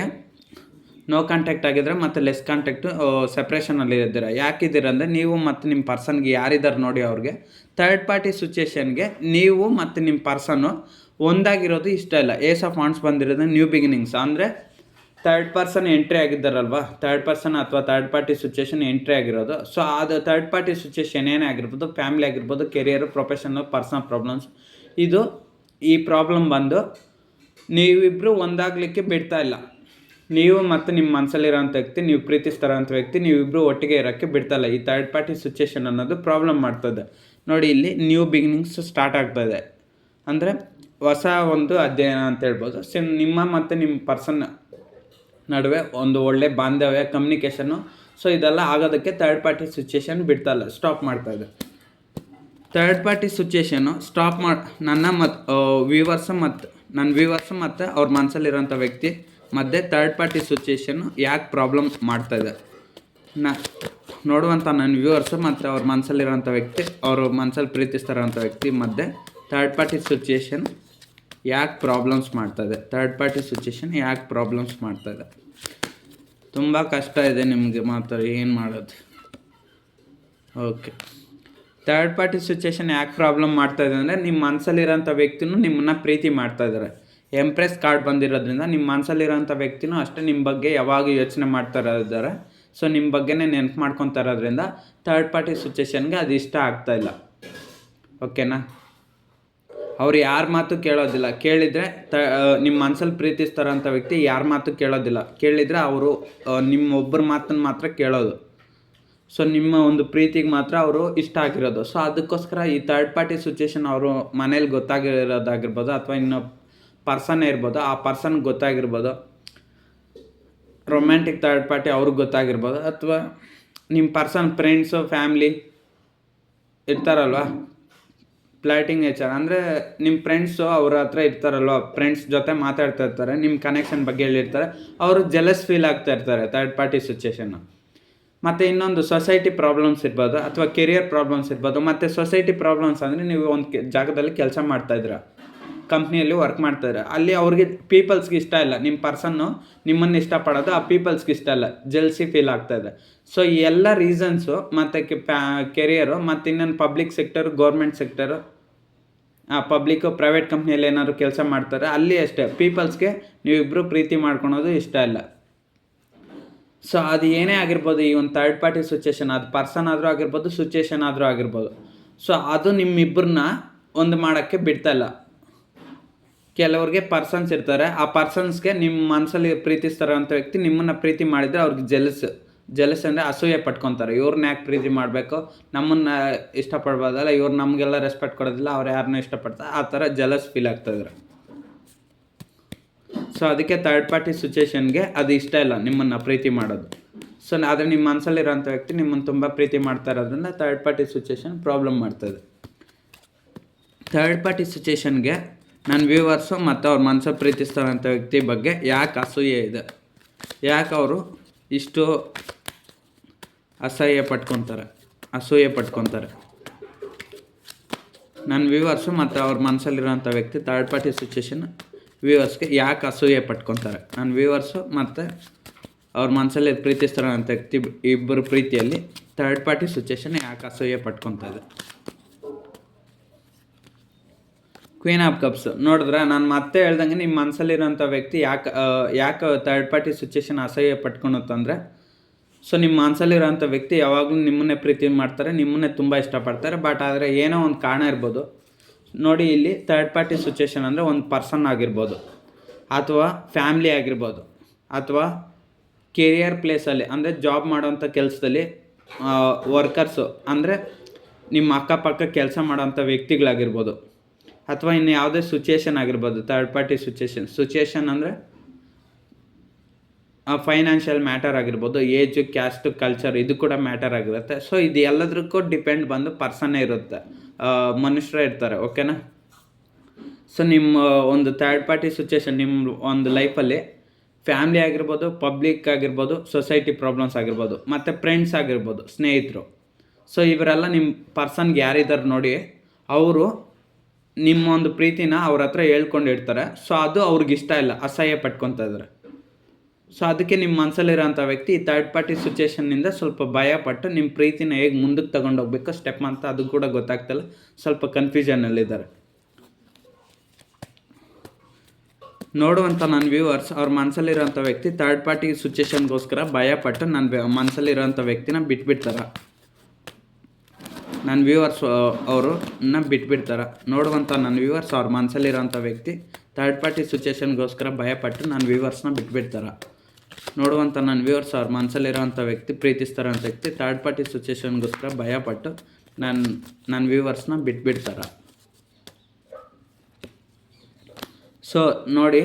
ನೋ ಕಾಂಟ್ಯಾಕ್ಟ್ ಆಗಿದ್ರೆ ಮತ್ತು ಲೆಸ್ ಕಾಂಟ್ಯಾಕ್ಟು ಸಪ್ರೇಷನಲ್ಲಿ ಇದ್ದೀರ. ಯಾಕಿದ್ದೀರ ಅಂದರೆ, ನೀವು ಮತ್ತು ನಿಮ್ಮ ಪರ್ಸನ್ಗೆ ಯಾರಿದ್ದಾರೆ ನೋಡಿ, ಅವ್ರಿಗೆ ಥರ್ಡ್ ಪಾರ್ಟಿ ಸಿಚುವೇಶನ್ಗೆ ನೀವು ಮತ್ತು ನಿಮ್ಮ ಪರ್ಸನ್ನು ಒಂದಾಗಿರೋದು ಇಷ್ಟ ಇಲ್ಲ. ಏಸ್ ಆಫ್ ವಾಂಟ್ಸ್ ಬಂದಿರೋದು ನ್ಯೂ ಬಿಗಿನಿಂಗ್ಸ್ ಅಂದರೆ ಥರ್ಡ್ ಪರ್ಸನ್ ಎಂಟ್ರಿ ಆಗಿದ್ದಾರಲ್ವ, ಥರ್ಡ್ ಪರ್ಸನ್ ಅಥವಾ ಥರ್ಡ್ ಪಾರ್ಟಿ ಸಿಚುವೇಶನ್ ಎಂಟ್ರಿ ಆಗಿರೋದು. ಸೊ ಅದು ಥರ್ಡ್ ಪಾರ್ಟಿ ಸಿಚುವೇಶನ್ ಏನೇ ಆಗಿರ್ಬೋದು, ಫ್ಯಾಮಿಲಿ ಆಗಿರ್ಬೋದು, ಕೆರಿಯರು, ಪ್ರೊಫೆಷನಲ್, ಪರ್ಸನಲ್ ಪ್ರಾಬ್ಲಮ್ಸ್, ಈ ಪ್ರಾಬ್ಲಮ್ ಬಂದು ನೀವಿಬ್ಬರು ಒಂದಾಗಲಿಕ್ಕೆ ಬಿಡ್ತಾ ಇಲ್ಲ. ನೀವು ಮತ್ತು ನಿಮ್ಮ ಮನಸ್ಸಲ್ಲಿರೋಂಥ ವ್ಯಕ್ತಿ, ನೀವು ಪ್ರೀತಿಸ್ತಾರೋಂಥ ವ್ಯಕ್ತಿ, ನೀವಿಬ್ಬರು ಒಟ್ಟಿಗೆ ಇರೋಕ್ಕೆ ಬಿಡ್ತಾಯಿಲ್ಲ. ಈ ಥರ್ಡ್ ಪಾರ್ಟಿ ಸಿಚುವೇಶನ್ ಅನ್ನೋದು ಪ್ರಾಬ್ಲಮ್ ಮಾಡ್ತದೆ ನೋಡಿ. ಇಲ್ಲಿ ನ್ಯೂ ಬಿಗಿನಿಂಗ್ಸ್ ಸ್ಟಾರ್ಟ್ ಆಗ್ತಾಯಿದೆ ಅಂದರೆ ಹೊಸ ಒಂದು ಅಧ್ಯಯನ ಅಂತ ಹೇಳ್ಬೋದು. ನಿಮ್ಮ ಮತ್ತು ನಿಮ್ಮ ಪರ್ಸನ್ ನಡುವೆ ಒಂದು ಒಳ್ಳೆ ಬಾಂಧವ್ಯ, ಕಮ್ಯುನಿಕೇಷನ್ನು, ಸೊ ಇದೆಲ್ಲ ಆಗೋದಕ್ಕೆ ಥರ್ಡ್ ಪಾರ್ಟಿ ಸಿಚುವೇಶನ್ ಬಿಡ್ತಾಯಿಲ್ಲ, ಸ್ಟಾಪ್ ಮಾಡ್ತಾಯಿದೆ. ಥರ್ಡ್ ಪಾರ್ಟಿ ಸಿಚುವೇಶನ್ನು ಸ್ಟಾಪ್ ನನ್ನ ವ್ಯೂವರ್ಸ್ ಮತ್ತು ಅವ್ರ ಮನಸ್ಸಲ್ಲಿರೋಂಥ ವ್ಯಕ್ತಿ ಮಧ್ಯೆ ಥರ್ಡ್ ಪಾರ್ಟಿ ಸಿಚುವೇಶನ್ನು ಯಾಕೆ ಪ್ರಾಬ್ಲಮ್ ಮಾಡ್ತಾಯಿದೆ ನೋಡುವಂಥ ನನ್ನ ವ್ಯೂವರ್ಸು ಮತ್ತು ಅವ್ರ ಮನಸ್ಸಲ್ಲಿರೋಂಥ ವ್ಯಕ್ತಿ, ಅವರು ಮನಸ್ಸಲ್ಲಿ ಪ್ರೀತಿಸ್ತಾರೋಂಥ ವ್ಯಕ್ತಿ ಮಧ್ಯೆ ಥರ್ಡ್ ಪಾರ್ಟಿ ಸಿಚುವೇಶನ್ ಯಾಕೆ ಪ್ರಾಬ್ಲಮ್ಸ್ ಮಾಡ್ತಾಯಿದೆ, ಥರ್ಡ್ ಪಾರ್ಟಿ ಸಿಚುವೇಶನ್ ಯಾಕೆ ಪ್ರಾಬ್ಲಮ್ಸ್ ಮಾಡ್ತಾಯಿದೆ. ತುಂಬ ಕಷ್ಟ ಇದೆ ನಿಮಗೆ ಮಾತ್ರ, ಏನು ಮಾಡೋದು. ಓಕೆ, ಥರ್ಡ್ ಪಾರ್ಟಿ ಸಿಚುವೇಶನ್ ಯಾಕೆ ಪ್ರಾಬ್ಲಮ್ ಮಾಡ್ತಾಯಿದೆ ಅಂದರೆ, ನಿಮ್ಮ ಮನಸ್ಸಲ್ಲಿರೋಂಥ ವ್ಯಕ್ತಿನೂ ನಿಮ್ಮನ್ನು ಪ್ರೀತಿ ಮಾಡ್ತಾಯಿದ್ದಾರೆ. ಎಂಪ್ರೆಸ್ ಕಾರ್ಡ್ ಬಂದಿರೋದ್ರಿಂದ ನಿಮ್ಮ ಮನಸ್ಸಲ್ಲಿರೋಂಥ ವ್ಯಕ್ತಿನೂ ಅಷ್ಟೇ ನಿಮ್ಮ ಬಗ್ಗೆ ಯಾವಾಗ ಯೋಚನೆ ಮಾಡ್ತಾ ಇದ್ದಾರೆ. ಸೊ ನಿಮ್ಮ ಬಗ್ಗೆನೇ ನೆನಪು ಮಾಡ್ಕೊತಾ ಇರೋದ್ರಿಂದ ಥರ್ಡ್ ಪಾರ್ಟಿ ಸಿಚುವೇಶನ್ಗೆ ಅದು ಇಷ್ಟ ಆಗ್ತಾಯಿಲ್ಲ. ಓಕೆನಾ, ಅವ್ರು ಯಾರ ಮಾತು ಕೇಳೋದಿಲ್ಲ. ಕೇಳಿದರೆ ನಿಮ್ಮ ಮನಸ್ಸಲ್ಲಿ ಪ್ರೀತಿಸ್ತಾರೋಂಥ ವ್ಯಕ್ತಿ ಯಾರ ಮಾತು ಕೇಳೋದಿಲ್ಲ. ಕೇಳಿದರೆ ಅವರು ನಿಮ್ಮೊಬ್ಬರ ಮಾತನ್ನು ಮಾತ್ರ ಕೇಳೋದು. ಸೊ ನಿಮ್ಮ ಒಂದು ಪ್ರೀತಿಗೆ ಮಾತ್ರ ಅವರು ಇಷ್ಟ ಆಗಿರೋದು. ಸೊ ಅದಕ್ಕೋಸ್ಕರ ಈ ಥರ್ಡ್ ಪಾರ್ಟಿ ಸಿಚುವೇಶನ್ ಅವರು ಮನೇಲಿ ಗೊತ್ತಾಗಿರೋದಾಗಿರ್ಬೋದು, ಅಥವಾ ಇನ್ನೂ ಪರ್ಸನ್ನೇ ಇರ್ಬೋದು, ಆ ಪರ್ಸನ್ಗೆ ಗೊತ್ತಾಗಿರ್ಬೋದು, ರೊಮ್ಯಾಂಟಿಕ್ ಥರ್ಡ್ ಪಾರ್ಟಿ ಅವ್ರಿಗೆ ಗೊತ್ತಾಗಿರ್ಬೋದು, ಅಥವಾ ನಿಮ್ಮ ಪರ್ಸನ್ ಫ್ರೆಂಡ್ಸು, ಫ್ಯಾಮ್ಲಿ, ಇರ್ತಾರಲ್ವ, ಫ್ಲಾಟಿಂಗ್ ನೇಚರ್ ಅಂದರೆ ನಿಮ್ಮ ಫ್ರೆಂಡ್ಸು ಅವ್ರ ಹತ್ರ ಇರ್ತಾರಲ್ವ, ಫ್ರೆಂಡ್ಸ್ ಜೊತೆ ಮಾತಾಡ್ತಾ ಇರ್ತಾರೆ, ನಿಮ್ಮ ಕನೆಕ್ಷನ್ ಬಗ್ಗೆ ಹೇಳಿರ್ತಾರೆ, ಅವರು ಜೆಲಸ್ ಫೀಲ್ ಆಗ್ತಾ ಇರ್ತಾರೆ ಥರ್ಡ್ ಪಾರ್ಟಿ ಸಿಚುವೇಶನ್ನು. ಮತ್ತು ಇನ್ನೊಂದು ಸೊಸೈಟಿ ಪ್ರಾಬ್ಲಮ್ಸ್ ಇರ್ಬೋದು ಅಥವಾ ಕೆರಿಯರ್ ಪ್ರಾಬ್ಲಮ್ಸ್ ಇರ್ಬೋದು. ಮತ್ತು ಸೊಸೈಟಿ ಪ್ರಾಬ್ಲಮ್ಸ್ ಅಂದರೆ ನೀವು ಒಂದು ಜಾಗದಲ್ಲಿ ಕೆಲಸ ಮಾಡ್ತಾಯಿದ್ದೀರ, ಕಂಪ್ನಿಯಲ್ಲಿ ವರ್ಕ್ ಮಾಡ್ತಾಯಿದ್ರೆ, ಅಲ್ಲಿ ಅವ್ರಿಗೆ ಪೀಪಲ್ಸ್ಗೆ ಇಷ್ಟ ಇಲ್ಲ, ನಿಮ್ಮ ಪರ್ಸನ್ನು ನಿಮ್ಮನ್ನು ಇಷ್ಟಪಡೋದು ಆ ಪೀಪಲ್ಸ್ಗೆ ಇಷ್ಟ ಇಲ್ಲ, ಜೆಲ್ಸಿ ಫೀಲ್ ಆಗ್ತಾಯಿದೆ. ಸೊ ಈ ಎಲ್ಲ ರೀಸನ್ಸು ಮತ್ತು ಕೆರಿಯರು ಮತ್ತು ಇನ್ನೊಂದು public sector, government sector, public private ಕಂಪ್ನಿಯಲ್ಲಿ ಏನಾದ್ರು ಕೆಲಸ ಮಾಡ್ತಾರೆ, ಅಲ್ಲಿ ಅಷ್ಟೇ ಪೀಪಲ್ಸ್ಗೆ ನೀವಿಬ್ಬರು ಪ್ರೀತಿ ಮಾಡ್ಕೊಳೋದು ಇಷ್ಟ ಇಲ್ಲ. ಸೊ ಅದು ಏನೇ ಆಗಿರ್ಬೋದು, ಈ ಒಂದು ಥರ್ಡ್ ಪಾರ್ಟಿ ಸಿಚುವೇಶನ್, ಅದು ಪರ್ಸನ್ ಆದರೂ ಆಗಿರ್ಬೋದು, ಸಿಚುವೇಶನ್ ಆದರೂ ಆಗಿರ್ಬೋದು. ಸೊ ಅದು ನಿಮ್ಮಿಬ್ಬರನ್ನ ಒಂದು ಮಾಡೋಕ್ಕೆ ಬಿಡ್ತಾಯಿಲ್ಲ. ಕೆಲವ್ರಿಗೆ ಪರ್ಸನ್ಸ್ ಇರ್ತಾರೆ, ಆ ಪರ್ಸನ್ಸ್ಗೆ ನಿಮ್ಮ ಮನಸ್ಸಲ್ಲಿ ಪ್ರೀತಿಸ್ತಾರೋ ಅಂಥ ವ್ಯಕ್ತಿ ನಿಮ್ಮನ್ನು ಪ್ರೀತಿ ಮಾಡಿದರೆ ಅವ್ರಿಗೆ ಜೆಲಸ್ ಅಂದರೆ ಅಸೂಯೆ ಪಟ್ಕೊತಾರೆ. ಇವ್ರನ್ನ ಯಾಕೆ ಪ್ರೀತಿ ಮಾಡಬೇಕು, ನಮ್ಮನ್ನು ಇಷ್ಟಪಡ್ಬೋದಲ್ಲ, ಇವ್ರು ನಮಗೆಲ್ಲ ರೆಸ್ಪೆಕ್ಟ್ ಕೊಡೋದಿಲ್ಲ, ಅವ್ರು ಯಾರನ್ನೂ ಇಷ್ಟಪಡ್ತಾರೆ, ಆ ಥರ ಜೆಲಸ್ ಫೀಲ್ ಆಗ್ತಾಯಿದ್ರು. ಸೊ ಅದಕ್ಕೆ ಥರ್ಡ್ ಪಾರ್ಟಿ ಸಿಚುವೇಶನ್ಗೆ ಅದು ಇಷ್ಟ ಇಲ್ಲ, ನಿಮ್ಮನ್ನು ಪ್ರೀತಿ ಮಾಡೋದು. ಸೊ ಆದರೆ ನಿಮ್ಮ ಮನಸ್ಸಲ್ಲಿರೋಂಥ ವ್ಯಕ್ತಿ ನಿಮ್ಮನ್ನು ತುಂಬ ಪ್ರೀತಿ ಮಾಡ್ತಾ ಇರೋದ್ರಿಂದ ಥರ್ಡ್ ಪಾರ್ಟಿ ಸಿಚುವೇಶನ್ ಪ್ರಾಬ್ಲಮ್ ಮಾಡ್ತಾಯಿದೆ. ಥರ್ಡ್ ಪಾರ್ಟಿ ಸಿಚುವೇಶನ್ಗೆ ನನ್ನ ವ್ಯೂವರ್ಸು ಮತ್ತು ಅವ್ರ ಮನಸ್ಸು ಪ್ರೀತಿಸ್ತಾರಂಥ ವ್ಯಕ್ತಿ ಬಗ್ಗೆ ಯಾಕೆ ಅಸೂಯೆ ಇದೆ, ಯಾಕೆ ಅವರು ಇಷ್ಟು ಅಸೂಯೆ ಪಟ್ಕೊತಾರೆ. ನನ್ನ ವ್ಯೂವರ್ಸು ಮತ್ತು ಅವ್ರ ಮನಸ್ಸಲ್ಲಿರೋಂಥ ವ್ಯಕ್ತಿ ಥರ್ಡ್ ಪಾರ್ಟಿ ಸಿಚುವೇಶನ್ ವ್ಯೂವರ್ಸ್ಗೆ ಯಾಕೆ ಅಸೂಯೆ ಪಟ್ಕೊತಾರೆ. ನನ್ನ ವ್ಯೂವರ್ಸು ಮತ್ತು ಅವ್ರ ಮನಸ್ಸಲ್ಲಿ ಪ್ರೀತಿಸ್ತಾರಂಥ ವ್ಯಕ್ತಿ ಇಬ್ಬರು ಪ್ರೀತಿಯಲ್ಲಿ ಥರ್ಡ್ ಪಾರ್ಟಿ ಸಿಚುವೇಶನ್ ಯಾಕೆ ಅಸೂಯೆ ಪಟ್ಕೊತಾ ಇದೆ. ಕ್ವೀನ್ ಆಫ್ ಕಪ್ಸ್ ನೋಡಿದ್ರೆ ನಾನು ಮತ್ತೆ ಹೇಳ್ದಂಗೆ ನಿಮ್ಮ ಮನಸ್ಸಲ್ಲಿರೋಂಥ ವ್ಯಕ್ತಿ ಯಾಕೆ ಥರ್ಡ್ ಪಾರ್ಟಿ ಸಿಚುವೇಶನ್ ಅಸಹ್ಯ ಪಟ್ಕೊಳುತ್ತಂದರೆ, ಸೊ ನಿಮ್ಮ ಮನಸ್ಸಲ್ಲಿರೋಂಥ ವ್ಯಕ್ತಿ ಯಾವಾಗಲೂ ನಿಮ್ಮನ್ನೇ ಪ್ರೀತಿ ಮಾಡ್ತಾರೆ, ನಿಮ್ಮನ್ನೇ ತುಂಬ ಇಷ್ಟಪಡ್ತಾರೆ. ಬಟ್ ಆದರೆ ಏನೋ ಒಂದು ಕಾರಣ ಇರ್ಬೋದು ನೋಡಿ. ಇಲ್ಲಿ ಥರ್ಡ್ ಪಾರ್ಟಿ ಸಿಚುವೇಶನ್ ಅಂದರೆ ಒಂದು ಪರ್ಸನ್ ಆಗಿರ್ಬೋದು, ಅಥವಾ ಫ್ಯಾಮ್ಲಿ ಆಗಿರ್ಬೋದು, ಅಥವಾ ಕೆರಿಯರ್ ಪ್ಲೇಸಲ್ಲಿ ಅಂದರೆ ಜಾಬ್ ಮಾಡೋವಂಥ ಕೆಲಸದಲ್ಲಿ ವರ್ಕರ್ಸು ಅಂದರೆ ನಿಮ್ಮ ಅಕ್ಕಪಕ್ಕ ಕೆಲಸ ಮಾಡೋವಂಥ ವ್ಯಕ್ತಿಗಳಾಗಿರ್ಬೋದು, ಅಥವಾ ಇನ್ನು ಯಾವುದೇ ಸಿಚುವೇಶನ್ ಆಗಿರ್ಬೋದು. ಥರ್ಡ್ ಪಾರ್ಟಿ ಸಿಚುವೇಶನ್ ಅಂದರೆ ಫೈನಾನ್ಷಿಯಲ್ ಮ್ಯಾಟರ್ ಆಗಿರ್ಬೋದು, ಏಜು, ಕ್ಯಾಸ್ಟು, ಕಲ್ಚರ್ ಇದು ಕೂಡ ಮ್ಯಾಟರ್ ಆಗಿರುತ್ತೆ. ಸೊ ಇದು ಎಲ್ಲದಕ್ಕೂ ಡಿಪೆಂಡ್ ಬಂದು ಪರ್ಸನ್ನೇ ಇರುತ್ತೆ, ಮನುಷ್ಯರೇ ಇರ್ತಾರೆ. ಓಕೆನಾ? ಸೊ ನಿಮ್ಮ ಒಂದು ಥರ್ಡ್ ಪಾರ್ಟಿ ಸಿಚುವೇಶನ್ ನಿಮ್ಮ ಒಂದು ಲೈಫಲ್ಲಿ ಫ್ಯಾಮ್ಲಿ ಆಗಿರ್ಬೋದು, ಪಬ್ಲಿಕ್ ಆಗಿರ್ಬೋದು, ಸೊಸೈಟಿ ಪ್ರಾಬ್ಲಮ್ಸ್ ಆಗಿರ್ಬೋದು, ಮತ್ತು ಫ್ರೆಂಡ್ಸ್ ಆಗಿರ್ಬೋದು, ಸ್ನೇಹಿತರು. ಸೊ ಇವರೆಲ್ಲ ನಿಮ್ಮ ಪರ್ಸನ್ಗೆ ಯಾರಿದ್ದಾರೆ ನೋಡಿ, ಅವರು ನಿಮ್ಮ ಒಂದು ಪ್ರೀತಿನ ಅವ್ರ ಹತ್ರ ಹೇಳ್ಕೊಂಡಿರ್ತಾರೆ. ಸೊ ಅದು ಅವ್ರಿಗೆ ಇಷ್ಟ ಇಲ್ಲ, ಅಸಹ್ಯ ಪಟ್ಕೊತಾ ಇದ್ದಾರೆ. ಸೊ ಅದಕ್ಕೆ ನಿಮ್ಮ ಮನಸ್ಸಲ್ಲಿರೋಂಥ ವ್ಯಕ್ತಿ ಈ ಥರ್ಡ್ ಪಾರ್ಟಿ ಸಿಚುವೇಶನ್ನಿಂದ ಸ್ವಲ್ಪ ಭಯಪಟ್ಟು ನಿಮ್ಮ ಪ್ರೀತಿನ ಹೇಗೆ ಮುಂದಕ್ಕೆ ತೊಗೊಂಡೋಗ್ಬೇಕು ಸ್ಟೆಪ್ ಅಂತ ಅದು ಕೂಡ ಗೊತ್ತಾಗ್ತಿಲ್ಲ, ಸ್ವಲ್ಪ ಕನ್ಫ್ಯೂಷನಲ್ಲಿದ್ದಾರೆ. ನೋಡುವಂಥ ನನ್ನ ವ್ಯೂವರ್ಸ್ ಅವ್ರ ಮನಸ್ಸಲ್ಲಿರೋಂಥ ವ್ಯಕ್ತಿ ಥರ್ಡ್ ಪಾರ್ಟಿ ಸಿಚುವೇಶನ್ಗೋಸ್ಕರ ಭಯಪಟ್ಟು ನನ್ನ ಮನಸ್ಸಲ್ಲಿರೋಂಥ ವ್ಯಕ್ತಿನ ಬಿಟ್ಬಿಡ್ತಾರೆ. ನನ್ನ ವ್ಯೂವರ್ಸ್ ಅವರು ಬಿಟ್ಬಿಡ್ತಾರೆ. ನೋಡುವಂಥ ನನ್ನ ವ್ಯೂವರ್ಸ್ ಅವ್ರ ಮನಸ್ಸಲ್ಲಿರೋಂಥ ವ್ಯಕ್ತಿ ಥರ್ಡ್ ಪಾರ್ಟಿ ಸಿಚುವೇಶನ್ಗೋಸ್ಕರ ಭಯಪಟ್ಟು ನನ್ನ ವ್ಯೂವರ್ಸ್ನ ಬಿಟ್ಬಿಡ್ತಾರೆ. ನೋಡುವಂಥ ನನ್ನ ವ್ಯೂವರ್ಸ್ ಅವ್ರ ಮನಸ್ಸಲ್ಲಿರೋಂಥ ವ್ಯಕ್ತಿ ಪ್ರೀತಿಸ್ತಾರಂಥ ವ್ಯಕ್ತಿ ಥರ್ಡ್ ಪಾರ್ಟಿ ಸಿಚುವೇಶನ್ಗೋಸ್ಕರ ಭಯಪಟ್ಟು ನನ್ನ ವ್ಯೂವರ್ಸ್ನ ಬಿಟ್ಬಿಡ್ತಾರೆ. ಸೊ ನೋಡಿ,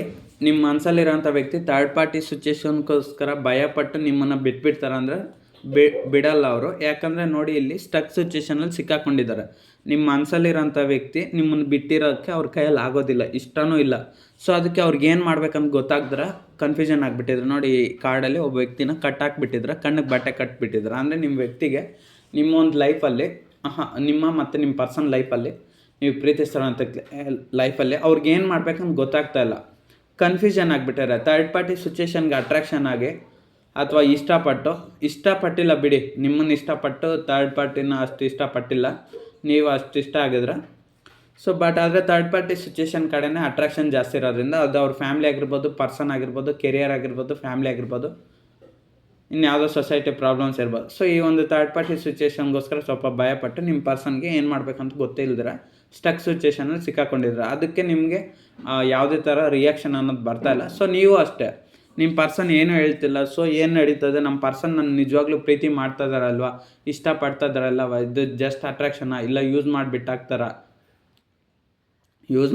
ನಿಮ್ಮ ಮನಸ್ಸಲ್ಲಿರೋಂಥ ವ್ಯಕ್ತಿ ಥರ್ಡ್ ಪಾರ್ಟಿ ಸಿಚುವೇಶನ್ಗೋಸ್ಕರ ಭಯಪಟ್ಟು ನಿಮ್ಮನ್ನು ಬಿಟ್ಬಿಡ್ತಾರೆ ಅಂದರೆ ಬಿಡಲ್ಲ ಅವರು. ಯಾಕಂದರೆ ನೋಡಿ, ಇಲ್ಲಿ ಸ್ಟಕ್ ಸಿಚುವೇಶನಲ್ಲಿ ಸಿಕ್ಕಾಕೊಂಡಿದ್ದಾರೆ. ನಿಮ್ಮ ಮನಸ್ಸಲ್ಲಿರೋಂಥ ವ್ಯಕ್ತಿ ನಿಮ್ಮನ್ನು ಬಿಟ್ಟಿರೋಕ್ಕೆ ಅವ್ರ ಕೈಯಲ್ಲಿ ಆಗೋದಿಲ್ಲ, ಇಷ್ಟನೂ ಇಲ್ಲ. ಸೊ ಅದಕ್ಕೆ ಅವ್ರಿಗೆ ಏನು ಮಾಡ್ಬೇಕಂತ ಗೊತ್ತಾಗ್ದ್ರೆ ಕನ್ಫ್ಯೂಷನ್ ಆಗಿಬಿಟ್ಟಿದ್ರು. ನೋಡಿ, ಈ ಕಾರ್ಡಲ್ಲಿ ಒಬ್ಬ ವ್ಯಕ್ತಿನ ಕಟ್ಟಾಕ್ಬಿಟ್ಟಿದ್ರೆ, ಕಣ್ಣಿಗೆ ಬಟ್ಟೆ ಕಟ್ಬಿಟ್ಟಿದ್ರು. ಅಂದರೆ ನಿಮ್ಮ ವ್ಯಕ್ತಿಗೆ ನಿಮ್ಮ ಒಂದು ಲೈಫಲ್ಲಿ ನಿಮ್ಮ ಮತ್ತು ನಿಮ್ಮ ಪರ್ಸನ್ ಲೈಫಲ್ಲಿ ನೀವು ಪ್ರೀತಿಸ್ತಾರಂಥ ಲೈಫಲ್ಲಿ ಅವ್ರಿಗೆ ಏನು ಮಾಡ್ಬೇಕಂತ ಗೊತ್ತಾಗ್ತಾ ಇಲ್ಲ, ಕನ್ಫ್ಯೂಷನ್ ಆಗಿಬಿಟ್ಟಾರೆ. ಥರ್ಡ್ ಪಾರ್ಟಿ ಸಿಚುವೇಶನ್ಗೆ ಅಟ್ರಾಕ್ಷನ್ ಆಗಿ ಅಥವಾ ಇಷ್ಟಪಟ್ಟಿಲ್ಲ ಬಿಡಿ, ನಿಮ್ಮನ್ನು ಇಷ್ಟಪಟ್ಟು ಥರ್ಡ್ ಪಾರ್ಟಿನ ಅಷ್ಟು ಇಷ್ಟಪಟ್ಟಿಲ್ಲ, ನೀವು ಅಷ್ಟು ಇಷ್ಟ ಆಗಿದ್ರೆ. ಸೊ ಬಟ್ ಆದರೆ ಥರ್ಡ್ ಪಾರ್ಟಿ ಸಿಚುವೇಶನ್ ಕಡೆನೇ ಅಟ್ರಾಕ್ಷನ್ ಜಾಸ್ತಿ ಇರೋದ್ರಿಂದ ಅದು ಅವ್ರ ಫ್ಯಾಮ್ಲಿ ಆಗಿರ್ಬೋದು, ಪರ್ಸನ್ ಆಗಿರ್ಬೋದು, ಕೆರಿಯರ್ ಆಗಿರ್ಬೋದು, ಫ್ಯಾಮ್ಲಿ ಆಗಿರ್ಬೋದು, ಇನ್ಯಾವುದೋ ಸೊಸೈಟಿ ಪ್ರಾಬ್ಲಮ್ಸ್ ಇರ್ಬೋದು. ಸೊ ಈ ಒಂದು ಥರ್ಡ್ ಪಾರ್ಟಿ ಸಿಚುವೇಶನ್ಗೋಸ್ಕರ ಸ್ವಲ್ಪ ಭಯಪಟ್ಟು ನಿಮ್ಮ ಪರ್ಸನ್ಗೆ ಏನು ಮಾಡಬೇಕಂತ ಗೊತ್ತೇ ಇಲ್ದಿರ ಸ್ಟಕ್ ಸಿಚುವೇಶನಲ್ಲಿ ಸಿಕ್ಕಾಕೊಂಡಿದ್ರೆ, ಅದಕ್ಕೆ ನಿಮಗೆ ಯಾವುದೇ ಥರ ರಿಯಾಕ್ಷನ್ ಅನ್ನೋದು ಬರ್ತಾಯಿಲ್ಲ. ಸೊ ನೀವು ಅಷ್ಟೇ, ನಿಮ್ಮ ಪರ್ಸನ್ ಏನೂ ಹೇಳ್ತಿಲ್ಲ. ಸೊ ಏನು ನಡೀತದೆ, ನಮ್ಮ ಪರ್ಸನ್ ನನ್ನ ನಿಜವಾಗ್ಲೂ ಪ್ರೀತಿ ಮಾಡ್ತಾ ಇದ್ದಾರಲ್ವ, ಇಷ್ಟಪಡ್ತಾ ಇದ್ದಾರಲ್ವ, ಇದು ಜಸ್ಟ್ ಅಟ್ರಾಕ್ಷನಾ, ಇಲ್ಲ ಯೂಸ್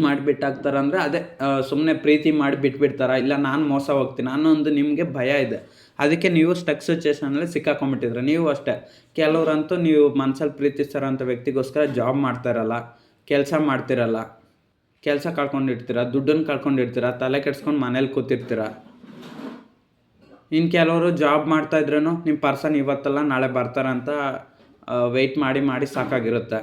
ಮಾಡಿಬಿಟ್ಟಾಗ್ತಾರ ಅಂದರೆ ಅದೇ ಸುಮ್ಮನೆ ಪ್ರೀತಿ ಮಾಡಿ ಬಿಟ್ಬಿಡ್ತಾರ, ಇಲ್ಲ ನಾನು ಮೋಸ ಹೋಗ್ತೀನಿ ಅನ್ನೋ ಒಂದು ನಿಮಗೆ ಭಯ ಇದೆ. ಅದಕ್ಕೆ ನೀವು ಸ್ಟಕ್ ಸಿಚುವೇಷನಲ್ಲಿ ಸಿಕ್ಕಾಕೊಂಡ್ಬಿಟ್ಟಿದ್ರೆ. ನೀವು ಅಷ್ಟೇ, ಕೆಲವ್ರಂತೂ ನೀವು ಮನಸ್ಸಲ್ಲಿ ಪ್ರೀತಿಸ್ತಾರಂಥ ವ್ಯಕ್ತಿಗೋಸ್ಕರ ಜಾಬ್ ಮಾಡ್ತಾಯಿರಲ್ಲ, ಕೆಲಸ ಮಾಡ್ತಿರಲ್ಲ, ಕೆಲಸ ಕಳ್ಕೊಂಡಿರ್ತೀರ, ದುಡ್ಡನ್ನು ಕಳ್ಕೊಂಡಿರ್ತೀರ, ತಲೆ ಕೆಡ್ಸ್ಕೊಂಡು ಮನೇಲಿ ಕೂತಿರ್ತೀರ. ಇನ್ನು ಕೆಲವರು ಜಾಬ್ ಮಾಡ್ತಾಯಿದ್ರೂ ನಿಮ್ಮ ಪರ್ಸನ್ ಇವತ್ತಲ್ಲ ನಾಳೆ ಬರ್ತಾರಂತ ವೆಯ್ಟ್ ಮಾಡಿ ಸಾಕಾಗಿರುತ್ತೆ.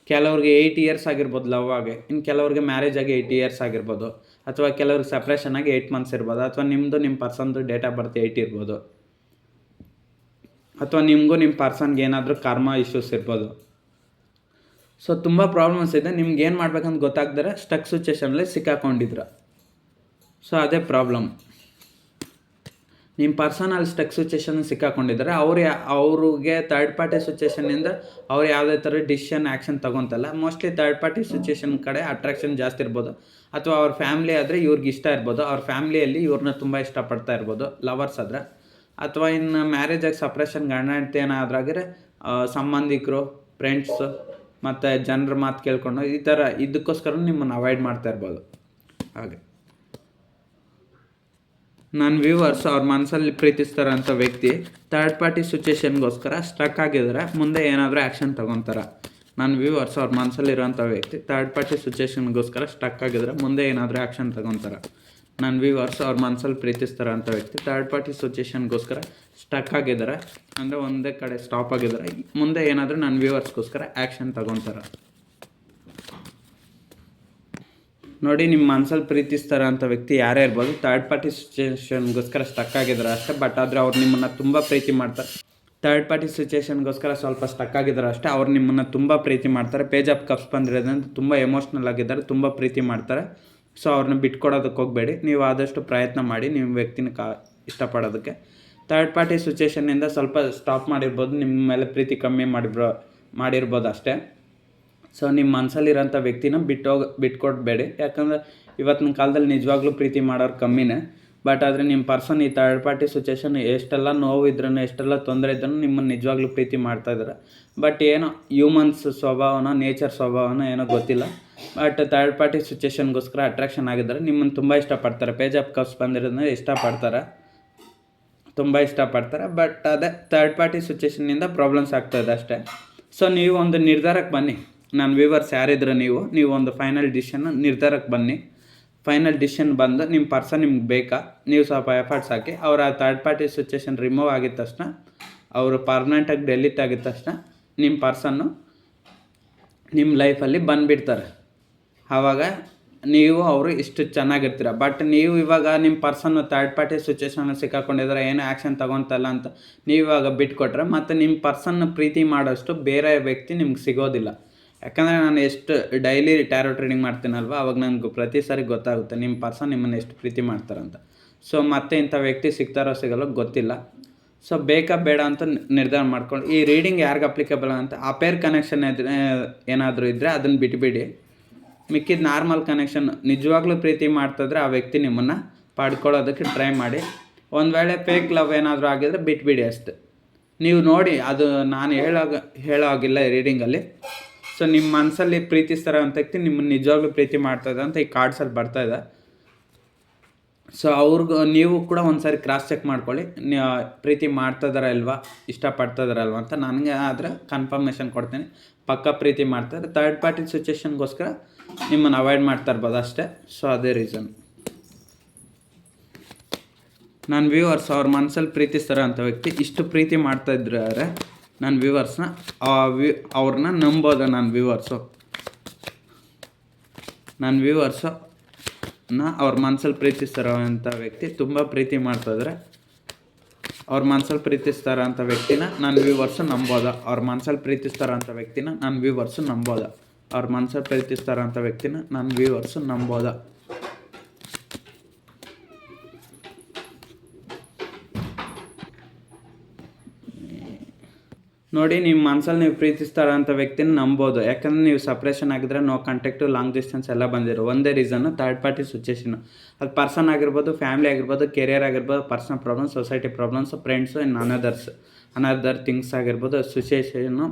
ಕೆಲವ್ರಿಗೆ 8 ಇಯರ್ಸ್ ಆಗಿರ್ಬೋದು ಲವ್ ಆಗಿ, ಇನ್ನು ಕೆಲವ್ರಿಗೆ ಮ್ಯಾರೇಜ್ ಆಗಿ 8 ಇಯರ್ಸ್ ಆಗಿರ್ಬೋದು, ಅಥವಾ ಕೆಲವ್ರಿಗೆ ಸಪ್ರೇಷನ್ ಆಗಿ 8 ಮಂತ್ಸ್ ಇರ್ಬೋದು, ಅಥವಾ ನಿಮ್ಮ ಪರ್ಸನ್ದು ಡೇಟ್ ಆಫ್ ಬರ್ತ್ 8 ಇರ್ಬೋದು, ಅಥವಾ ನಿಮಗೂ ನಿಮ್ಮ ಪರ್ಸನ್ಗೆ ಏನಾದರೂ ಕರ್ಮ ಇಶ್ಯೂಸ್ ಇರ್ಬೋದು. ಸೊ ತುಂಬ ಪ್ರಾಬ್ಲಮ್ಸ್ ಇದೆ. ನಿಮ್ಗೆ ಏನು ಮಾಡ್ಬೇಕಂತ ಗೊತ್ತಾಗ್ದರೆ ಸ್ಟಕ್ ಸಿಚುವೇಷನಲ್ಲಿ ಸಿಕ್ಕಾಕೊಂಡಿದ್ರ. ಸೊ ಅದೇ ಪ್ರಾಬ್ಲಮ್. ನಿಮ್ಮ ಪರ್ಸನಲ್ಲಿ ಸ್ಟಕ್ ಸಿಚುವೇಷನ್ ಸಿಕ್ಕಾಕೊಂಡಿದ್ದಾರೆ. ಅವ್ರಿಗೆ ಥರ್ಡ್ ಪಾರ್ಟಿ ಸಿಚುವೇಷನ್ನಿಂದ ಅವ್ರು ಯಾವುದೇ ಥರ ಡಿಸಿಷನ್ ಆ್ಯಕ್ಷನ್ ತೊಗೊತಲ್ಲ. ಮೋಸ್ಟ್ಲಿ ಥರ್ಡ್ ಪಾರ್ಟಿ ಸಿಚುವೇಷನ್ ಕಡೆ ಅಟ್ರಾಕ್ಷನ್ ಜಾಸ್ತಿ ಇರ್ಬೋದು, ಅಥವಾ ಅವ್ರ ಫ್ಯಾಮ್ಲಿ ಆದರೆ ಇವ್ರಿಗೆ ಇಷ್ಟ ಇರ್ಬೋದು, ಅವ್ರ ಫ್ಯಾಮ್ಲಿಯಲ್ಲಿ ಇವ್ರನ್ನ ತುಂಬ ಇಷ್ಟಪಡ್ತಾ ಇರ್ಬೋದು ಲವರ್ಸ್ ಆದರೆ. ಅಥವಾ ಇನ್ನು ಮ್ಯಾರೇಜಾಗಿ ಸಪ್ರೇಷನ್ ಗಂಡ ಹೆಂಡತಿ ಏನಾದ್ರಾಗಿದ್ರೆ ಸಂಬಂಧಿಕರು, ಫ್ರೆಂಡ್ಸು ಮತ್ತು ಜನರ ಮಾತು ಕೇಳ್ಕೊಂಡು ಈ ಥರ ಇದಕ್ಕೋಸ್ಕರ ನಿಮ್ಮನ್ನು ಅವಾಯ್ಡ್ ಮಾಡ್ತಾ ಇರ್ಬೋದು. ಹಾಗೆ ನನ್ನ ವ್ಯೂವರ್ಸ್ ಅವ್ರ ಮನಸ್ಸಲ್ಲಿ ಪ್ರೀತಿಸ್ತಾರಂಥ ವ್ಯಕ್ತಿ ಥರ್ಡ್ ಪಾರ್ಟಿ ಸಿಚುವೇಷನ್ಗೋಸ್ಕರ ಸ್ಟಕ್ ಆಗಿದ್ರೆ ಮುಂದೆ ಏನಾದರೂ ಆ್ಯಕ್ಷನ್ ತೊಗೊತಾರೆ. ನನ್ನ ವ್ಯೂವರ್ಸ್ ಅವ್ರ ಮನಸ್ಸಲ್ಲಿರೋಂಥ ವ್ಯಕ್ತಿ ಥರ್ಡ್ ಪಾರ್ಟಿ ಸಿಚುವೇಷನ್ಗೋಸ್ಕರ ಸ್ಟಕ್ ಆಗಿದ್ರೆ ಮುಂದೆ ಏನಾದರೂ ಆ್ಯಕ್ಷನ್ ತೊಗೊತಾರೆ. ನನ್ನ ವ್ಯೂವರ್ಸ್ ಅವ್ರ ಮನಸ್ಸಲ್ಲಿ ಪ್ರೀತಿಸ್ತಾರಂಥ ವ್ಯಕ್ತಿ ಥರ್ಡ್ ಪಾರ್ಟಿ ಸಿಚುವೇಷನ್ಗೋಸ್ಕರ ಸ್ಟಕ್ ಆಗಿದ್ದಾರೆ, ಅಂದರೆ ಒಂದೇ ಕಡೆ ಸ್ಟಾಪ್ ಆಗಿದ್ದಾರೆ, ಮುಂದೆ ಏನಾದರೂ ನನ್ನ ವ್ಯೂವರ್ಸ್ಗೋಸ್ಕರ ಆ್ಯಕ್ಷನ್ ತೊಗೊತಾರೆ. ನೋಡಿ, ನಿಮ್ಮ ಮನಸ್ಸಲ್ಲಿ ಪ್ರೀತಿಸ್ತಾರಂಥ ವ್ಯಕ್ತಿ ಯಾರೇ ಇರ್ಬೋದು, ಥರ್ಡ್ ಪಾರ್ಟಿ ಸಿಚುವೇಷನ್ಗೋಸ್ಕರ ಸ್ಟಕ್ ಆಗಿದ್ದಾರೆ ಅಷ್ಟೇ. ಬಟ್ ಆದರೆ ಅವ್ರು ನಿಮ್ಮನ್ನು ತುಂಬ ಪ್ರೀತಿ ಮಾಡ್ತಾರೆ. ಥರ್ಡ್ ಪಾರ್ಟಿ ಸಿಚುವೇಷನ್ಗೋಸ್ಕರ ಸ್ವಲ್ಪ ಸ್ಟಕ್ ಆಗಿದ್ದಾರೆ ಅಷ್ಟೇ. ಅವ್ರು ನಿಮ್ಮನ್ನು ತುಂಬ ಪ್ರೀತಿ ಮಾಡ್ತಾರೆ. ಪೇಜ್ ಆಫ್ ಕಪ್ಸ್ ಬಂದಿರೋದ್ರಿಂದ ತುಂಬ ಎಮೋಷ್ನಲ್ ಆಗಿದ್ದಾರೆ, ತುಂಬ ಪ್ರೀತಿ ಮಾಡ್ತಾರೆ. ಸೊ ಅವ್ರನ್ನ ಬಿಟ್ಕೊಡೋದಕ್ಕೆ ಹೋಗಬೇಡಿ. ನೀವು ಆದಷ್ಟು ಪ್ರಯತ್ನ ಮಾಡಿ ನಿಮ್ಮ ವ್ಯಕ್ತಿನ ಇಷ್ಟಪಡೋದಕ್ಕೆ. ಥರ್ಡ್ ಪಾರ್ಟಿ ಸಿಚುವೇಷನ್ನಿಂದ ಸ್ವಲ್ಪ ಸ್ಟಾಪ್ ಮಾಡಿರ್ಬೋದು, ನಿಮ್ಮ ಮೇಲೆ ಪ್ರೀತಿ ಕಮ್ಮಿ ಮಾಡಿರ್ಬೋದು ಅಷ್ಟೇ. ಸೊ ನಿಮ್ಮ ಮನಸ್ಸಲ್ಲಿರೋಂಥ ವ್ಯಕ್ತಿನ ಬಿಟ್ಕೊಡ್ಬೇಡಿ. ಯಾಕಂದರೆ ಇವತ್ತಿನ ಕಾಲದಲ್ಲಿ ನಿಜವಾಗ್ಲೂ ಪ್ರೀತಿ ಮಾಡೋರು ಕಮ್ಮಿನೇ. ಬಟ್ ಆದರೆ ನಿಮ್ಮ ಪರ್ಸನ್ ಈ ಥರ್ಡ್ ಪಾರ್ಟಿ ಸಿಚುವೇಷನ್ ಎಷ್ಟೆಲ್ಲ ನೋವು ಇದ್ರೂ, ಎಷ್ಟೆಲ್ಲ ತೊಂದರೆ ಇದ್ರೂ ನಿಮ್ಮನ್ನು ನಿಜವಾಗ್ಲೂ ಪ್ರೀತಿ ಮಾಡ್ತಾಯಿದ್ದಾರೆ. ಬಟ್ ಏನೋ ಹ್ಯೂಮನ್ಸ್ ಸ್ವಭಾವನೋ, ನೇಚರ್ ಸ್ವಭಾವನೋ ಏನೋ ಗೊತ್ತಿಲ್ಲ. ಬಟ್ ಥರ್ಡ್ ಪಾರ್ಟಿ ಸಿಚುವೇಷನ್ಗೋಸ್ಕರ ಅಟ್ರಾಕ್ಷನ್ ಆಗಿದ್ದಾರೆ, ನಿಮ್ಮನ್ನು ತುಂಬ ಇಷ್ಟಪಡ್ತಾರೆ. ಪೇಜ್ ಆಫ್ ಕಪ್ಸ್ ಬಂದಿರೋದನ್ನ ತುಂಬ ಇಷ್ಟಪಡ್ತಾರೆ. ಬಟ್ ಅದೇ ಥರ್ಡ್ ಪಾರ್ಟಿ ಸಿಚುವೇಷನ್ನಿಂದ ಪ್ರಾಬ್ಲಮ್ಸ್ ಆಗ್ತಾಯಿದೆ ಅಷ್ಟೇ. ಸೊ ನೀವು ಒಂದು ನಿರ್ಧಾರಕ್ಕೆ ಬನ್ನಿ. ನನ್ನ ವ್ಯೂವರ್ಸ್ ಯಾರಿದ್ರೆ ನೀವು ಒಂದು ಫೈನಲ್ ನಿರ್ಧಾರಕ್ಕೆ ಬನ್ನಿ. ಫೈನಲ್ ಡಿಸಿಷನ್ ಬಂದು ನಿಮ್ಮ ಪರ್ಸನ್ ನಿಮ್ಗೆ ಬೇಕಾ, ನೀವು ಸ್ವಲ್ಪ ಎಫರ್ಟ್ಸ್ ಹಾಕಿ. ಅವ್ರ ಆ ಥರ್ಡ್ ಪಾರ್ಟಿ ಸಿಚುವೇಷನ್ ರಿಮೂವ್ ಆಗಿದ ತಕ್ಷಣ, ಅವರು ಪರ್ಮನೆಂಟಾಗಿ ಡೆಲೀಟ್ ಆಗಿದ ತಕ್ಷಣ ನಿಮ್ಮ ಪರ್ಸನ್ನು ನಿಮ್ಮ ಲೈಫಲ್ಲಿ ಬಂದುಬಿಡ್ತಾರೆ. ಆವಾಗ ನೀವು ಅವರು ಇಷ್ಟು ಚೆನ್ನಾಗಿರ್ತೀರ. ಬಟ್ ನೀವು ಇವಾಗ ನಿಮ್ಮ ಪರ್ಸನ್ನು ಥರ್ಡ್ ಪಾರ್ಟಿ ಸಿಚುವೇಷನಲ್ಲಿ ಸಿಕ್ಕಾಕೊಂಡಿದ್ರೆ ಏನೋ ಆ್ಯಕ್ಷನ್ ತೊಗೊತಲ್ಲ ಅಂತ ನೀವು ಇವಾಗ ಬಿಟ್ಕೊಟ್ರೆ ಮತ್ತು ನಿಮ್ಮ ಪರ್ಸನ್ನ ಪ್ರೀತಿ ಮಾಡೋಷ್ಟು ಬೇರೆ ವ್ಯಕ್ತಿ ನಿಮ್ಗೆ ಸಿಗೋದಿಲ್ಲ. ಯಾಕಂದರೆ ನಾನು ಎಷ್ಟು ಡೈಲಿ ಟ್ಯಾರೋ ಟ್ರೇಡಿಂಗ್ ಮಾಡ್ತೀನಲ್ವ, ಅವಾಗ ನನಗೆ ಪ್ರತಿ ಸಾರಿ ಗೊತ್ತಾಗುತ್ತೆ ನಿಮ್ಮ ಪರ್ಸನ್ ನಿಮ್ಮನ್ನು ಎಷ್ಟು ಪ್ರೀತಿ ಮಾಡ್ತಾರಂತ. ಸೊ ಮತ್ತೆ ಇಂಥ ವ್ಯಕ್ತಿ ಸಿಗ್ತಾರೋ ಸಿಗಲ್ಲೋ ಗೊತ್ತಿಲ್ಲ. ಸೊ ಬೇಕಾ ಬೇಡ ಅಂತ ನಿರ್ಧಾರ ಮಾಡ್ಕೊಂಡು ಈ ರೀಡಿಂಗ್ ಯಾರಿಗೆ ಅಪ್ಲಿಕೇಬಲ್ ಅಂತ ಅಪೇರ್ ಕನೆಕ್ಷನ್ ಏನಾದರೂ ಇದ್ದರೆ ಅದನ್ನು ಬಿಟ್ಬಿಡಿ. ಮಿಕ್ಕಿದ ನಾರ್ಮಲ್ ಕನೆಕ್ಷನ್ ನಿಜವಾಗ್ಲೂ ಪ್ರೀತಿ ಮಾಡ್ತಿದ್ರೆ ಆ ವ್ಯಕ್ತಿ ನಿಮ್ಮನ್ನು ಪಡ್ಕೊಳ್ಳೋದಕ್ಕೆ ಟ್ರೈ ಮಾಡಿ. ಒಂದು ವೇಳೆ ಫೇಕ್ ಲವ್ ಏನಾದರೂ ಆಗಿದ್ರೆ ಬಿಟ್ಬಿಡಿ ಅಷ್ಟೆ. ನೀವು ನೋಡಿ, ಅದು ನಾನು ಹೇಳೋ ಆಗಿಲ್ಲ ಈ ರೀಡಿಂಗಲ್ಲಿ. ಸೊ ನಿಮ್ಮ ಮನಸ್ಸಲ್ಲಿ ಪ್ರೀತಿಸ್ತಾರೋ ಅಂತ ವ್ಯಕ್ತಿ ನಿಮ್ಮನ್ನು ನಿಜವಾಗ್ಲೂ ಪ್ರೀತಿ ಮಾಡ್ತಾಯಿದೆ ಅಂತ ಈ ಕಾರ್ಡ್ಸಲ್ಲಿ ಬರ್ತಾಯಿದೆ. ಸೊ ನೀವು ಕೂಡ ಒಂದು ಸಾರಿ ಕ್ರಾಸ್ ಚೆಕ್ ಮಾಡ್ಕೊಳ್ಳಿ, ಪ್ರೀತಿ ಮಾಡ್ತಾಯಿದಾರ ಇಲ್ವಾ, ಇಷ್ಟಪಡ್ತಾಯಿದಾರಲ್ವ ಅಂತ. ನನಗೆ ಆದರೆ ಕನ್ಫರ್ಮೇಷನ್ ಕೊಡ್ತೀನಿ, ಪಕ್ಕ ಪ್ರೀತಿ ಮಾಡ್ತಾರೆ. ಥರ್ಡ್ ಪಾರ್ಟಿ ಸಿಚುವೇಷನ್ಗೋಸ್ಕರ ನಿಮ್ಮನ್ನು ಅವಾಯ್ಡ್ ಮಾಡ್ತಾ ಇರ್ಬೋದು ಅಷ್ಟೇ. ಸೊ ಅದೇ ರೀಸನ್. ನನ್ನ ವ್ಯೂವರ್ಸ್ ಅವ್ರ ಮನಸ್ಸಲ್ಲಿ ಪ್ರೀತಿಸ್ತಾರೋ ಅಂಥ ವ್ಯಕ್ತಿ ಇಷ್ಟು ಪ್ರೀತಿ ಮಾಡ್ತಾಯಿದ್ರೆ ನನ್ನ ವ್ಯೂವರ್ಸ್ನ ಅವ್ರನ್ನ ನಂಬೋದು. ನನ್ನ ವ್ಯೂವರ್ಸನ್ನ ಅವ್ರ ಮನಸ್ಸಲ್ಲಿ ಪ್ರೀತಿಸ್ತಾರೋ ಅಂಥ ವ್ಯಕ್ತಿ ತುಂಬ ಪ್ರೀತಿ ಮಾಡ್ತಾಯಿದ್ರೆ ಅವ್ರ ಮನಸ್ಸಲ್ಲಿ ಪ್ರೀತಿಸ್ತಾರೋ ಅಂಥ ವ್ಯಕ್ತಿನ ನನ್ನ ವ್ಯೂವರ್ಸು ನಂಬೋದ. ಅವ್ರ ಮನಸ್ಸಲ್ಲಿ ಪ್ರೀತಿಸ್ತಾರೋ ಅಂಥ ವ್ಯಕ್ತಿನ ನನ್ನ ವ್ಯೂವರ್ಸು ನಂಬೋದ. ಅವ್ರ ಮನಸ್ಸಲ್ಲಿ ಪ್ರೀತಿಸ್ತಾರೋ ಅಂಥ ವ್ಯಕ್ತಿನ ನನ್ನ ವ್ಯೂವರ್ಸು ನಂಬೋದ. ನೋಡಿ, ನಿಮ್ಮ ಮನಸ್ಸಲ್ಲಿ ನೀವು ಪ್ರೀತಿಸ್ತಾರೋ ಅಂಥ ವ್ಯಕ್ತಿನ ನಂಬೋದು. ಯಾಕಂದರೆ ನೀವು ಸಪ್ರೇಷನ್ ಆಗಿದ್ರೆ ನೋ ಕಾಂಟ್ಯಾಕ್ಟು, ಲಾಂಗ್ ಡಿಸ್ಟೆನ್ಸ್ ಎಲ್ಲ ಬಂದಿರೋ ಒಂದೇ ರೀಸನ್ನು ಥರ್ಡ್ ಪಾರ್ಟಿ ಸಿಚುವೇಷನು. ಅದು ಪರ್ಸನ್ ಆಗಿರ್ಬೋದು, ಫ್ಯಾಮಿಲಿ ಆಗಿರ್ಬೋದು, ಕೆರಿಯರ್ ಆಗಿರ್ಬೋದು, personal problems, society problems, friends, ಇನ್ನು ಅನದರ್ ಥಿಂಗ್ಸ್ ಆಗಿರ್ಬೋದು. ಸಿಚುವೇಷನ್ನು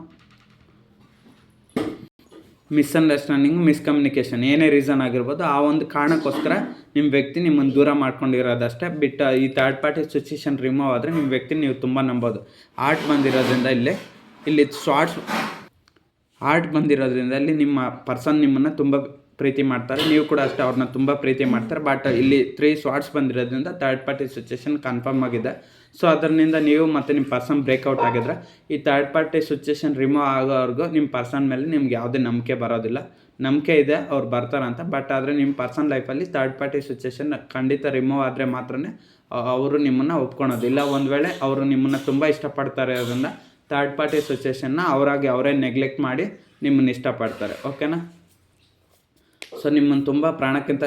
ಮಿಸ್ಅಂಡರ್ಸ್ಟ್ಯಾಂಡಿಂಗ್, ಮಿಸ್ಕಮ್ಯುನಿಕೇಷನ್ ಏನೇ ರೀಸನ್ ಆಗಿರ್ಬೋದು, ಆ ಒಂದು ಕಾರಣಕ್ಕೋಸ್ಕರ ನಿಮ್ಮ ವ್ಯಕ್ತಿ ನಿಮ್ಮನ್ನು ದೂರ ಮಾಡ್ಕೊಂಡಿರೋದಷ್ಟೇ. ಬಿಟ್ಟು ಈ ಥರ್ಡ್ ಪಾರ್ಟಿ ಸಿಚುಯೇಷನ್ ರಿಮೂವ್ ಆದರೆ ನಿಮ್ಮ ವ್ಯಕ್ತಿ ನೀವು ತುಂಬ ನಂಬೋದು. ಆರ್ಟ್ ಬಂದಿರೋದ್ರಿಂದ ಇಲ್ಲಿ ಆರ್ಟ್ ಬಂದಿರೋದ್ರಿಂದ ಇಲ್ಲಿ ನಿಮ್ಮ ಪರ್ಸನ್ ನಿಮ್ಮನ್ನು ತುಂಬ ಪ್ರೀತಿ ಮಾಡ್ತಾರೆ, ನೀವು ಕೂಡ ಅಷ್ಟೇ ಅವ್ರನ್ನ ತುಂಬ ಪ್ರೀತಿ ಮಾಡ್ತಾರೆ. ಬಟ್ ಇಲ್ಲಿ 3 ಸ್ವಾರ್ಡ್ಸ್ ಬಂದಿರೋದ್ರಿಂದ ಥರ್ಡ್ ಪಾರ್ಟಿ ಸಿಚುಯೇಷನ್ ಕನ್ಫರ್ಮ್ ಆಗಿದೆ. ಸೊ ಅದರಿಂದ ನೀವು ಮತ್ತು ನಿಮ್ಮ ಪರ್ಸನ್ ಬ್ರೇಕೌಟ್ ಆಗಿದ್ರೆ ಈ ಥರ್ಡ್ ಪಾರ್ಟಿ ಸಿಚುಯೇಷನ್ ರಿಮೂವ್ ಆಗೋವರೆಗೂ ನಿಮ್ಮ ಪರ್ಸನ್ ಮೇಲೆ ನಿಮ್ಗೆ ಯಾವುದೇ ನಂಬಿಕೆ ಬರೋದಿಲ್ಲ. ನಂಬಿಕೆ ಇದೆ ಅವ್ರು ಬರ್ತಾರಂತ, ಬಟ್ ಆದರೆ ನಿಮ್ಮ ಪರ್ಸನ್ ಲೈಫಲ್ಲಿ ಥರ್ಡ್ ಪಾರ್ಟಿ ಸಿಚುಯೇಷನ್ ಖಂಡಿತ ರಿಮೂವ್ ಆದರೆ ಮಾತ್ರ ಅವರು ನಿಮ್ಮನ್ನು ಒಪ್ಕೊಳೋದು. ಇಲ್ಲ ಒಂದು ವೇಳೆ ಅವರು ನಿಮ್ಮನ್ನು ತುಂಬ ಇಷ್ಟಪಡ್ತಾರೆ ಅದರಿಂದ ಥರ್ಡ್ ಪಾರ್ಟಿ ಸಿಚುಯೇಷನ್ನ ಅವರಾಗಿ ಅವರೇ ನೆಗ್ಲೆಕ್ಟ್ ಮಾಡಿ ನಿಮ್ಮನ್ನು ಇಷ್ಟಪಡ್ತಾರೆ. ಓಕೆನಾ? ಸೊ ನಿಮ್ಮನ್ನು ತುಂಬ ಪ್ರಾಣಕ್ಕಿಂತ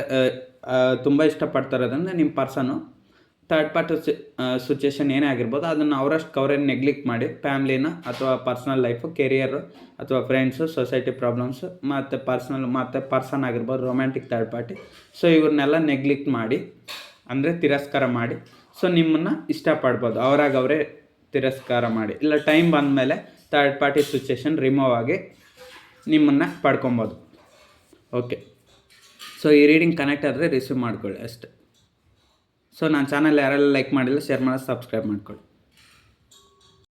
ತುಂಬ ಇಷ್ಟಪಡ್ತಾರೆ ಅದರಿಂದ ನಿಮ್ಮ ಪರ್ಸನು ಥರ್ಡ್ ಪಾರ್ಟಿ ಸಿಚುಯೇಷನ್ ಏನೇ ಆಗಿರ್ಬೋದು ಅದನ್ನು ಅವರೇ ನೆಗ್ಲೆಕ್ಟ್ ಮಾಡಿ ಫ್ಯಾಮ್ಲಿನ ಅಥವಾ ಪರ್ಸ್ನಲ್ ಲೈಫು, ಕೆರಿಯರು ಅಥವಾ ಫ್ರೆಂಡ್ಸು, ಸೊಸೈಟಿ ಪ್ರಾಬ್ಲಮ್ಸು ಮತ್ತು ಪರ್ಸನ್ ಆಗಿರ್ಬೋದು, ರೊಮ್ಯಾಂಟಿಕ್ ಥರ್ಡ್ ಪಾರ್ಟಿ. ಸೊ ಇವ್ರನ್ನೆಲ್ಲ ನೆಗ್ಲೆಕ್ಟ್ ಮಾಡಿ ಅಂದರೆ ತಿರಸ್ಕಾರ ಮಾಡಿ ಸೊ ನಿಮ್ಮನ್ನು ಇಷ್ಟಪಡ್ಬೋದು, ಅವರೇ ತಿರಸ್ಕಾರ ಮಾಡಿ. ಇಲ್ಲ ಟೈಮ್ ಬಂದಮೇಲೆ ಥರ್ಡ್ ಪಾರ್ಟಿ ಸಿಚುಯೇಷನ್ ರಿಮೂವ್ ಆಗಿ ನಿಮ್ಮನ್ನು ಪಡ್ಕೊಬೋದು. ಓಕೆ, ಸೊ ಈ ರೀಡಿಂಗ್ ಕನೆಕ್ಟ್ ಆದರೆ ರಿಸೀವ್ ಮಾಡ್ಕೊಳ್ಳಿ ಅಷ್ಟೇ. ಸೊ ನನ್ನ ಚಾನಲ್ ಯಾರೆಲ್ಲ ಲೈಕ್ ಮಾಡಿಲ್ಲ, ಶೇರ್ ಮಾಡಿ, ಸಬ್ಸ್ಕ್ರೈಬ್ ಮಾಡ್ಕೊಳ್ಳಿ.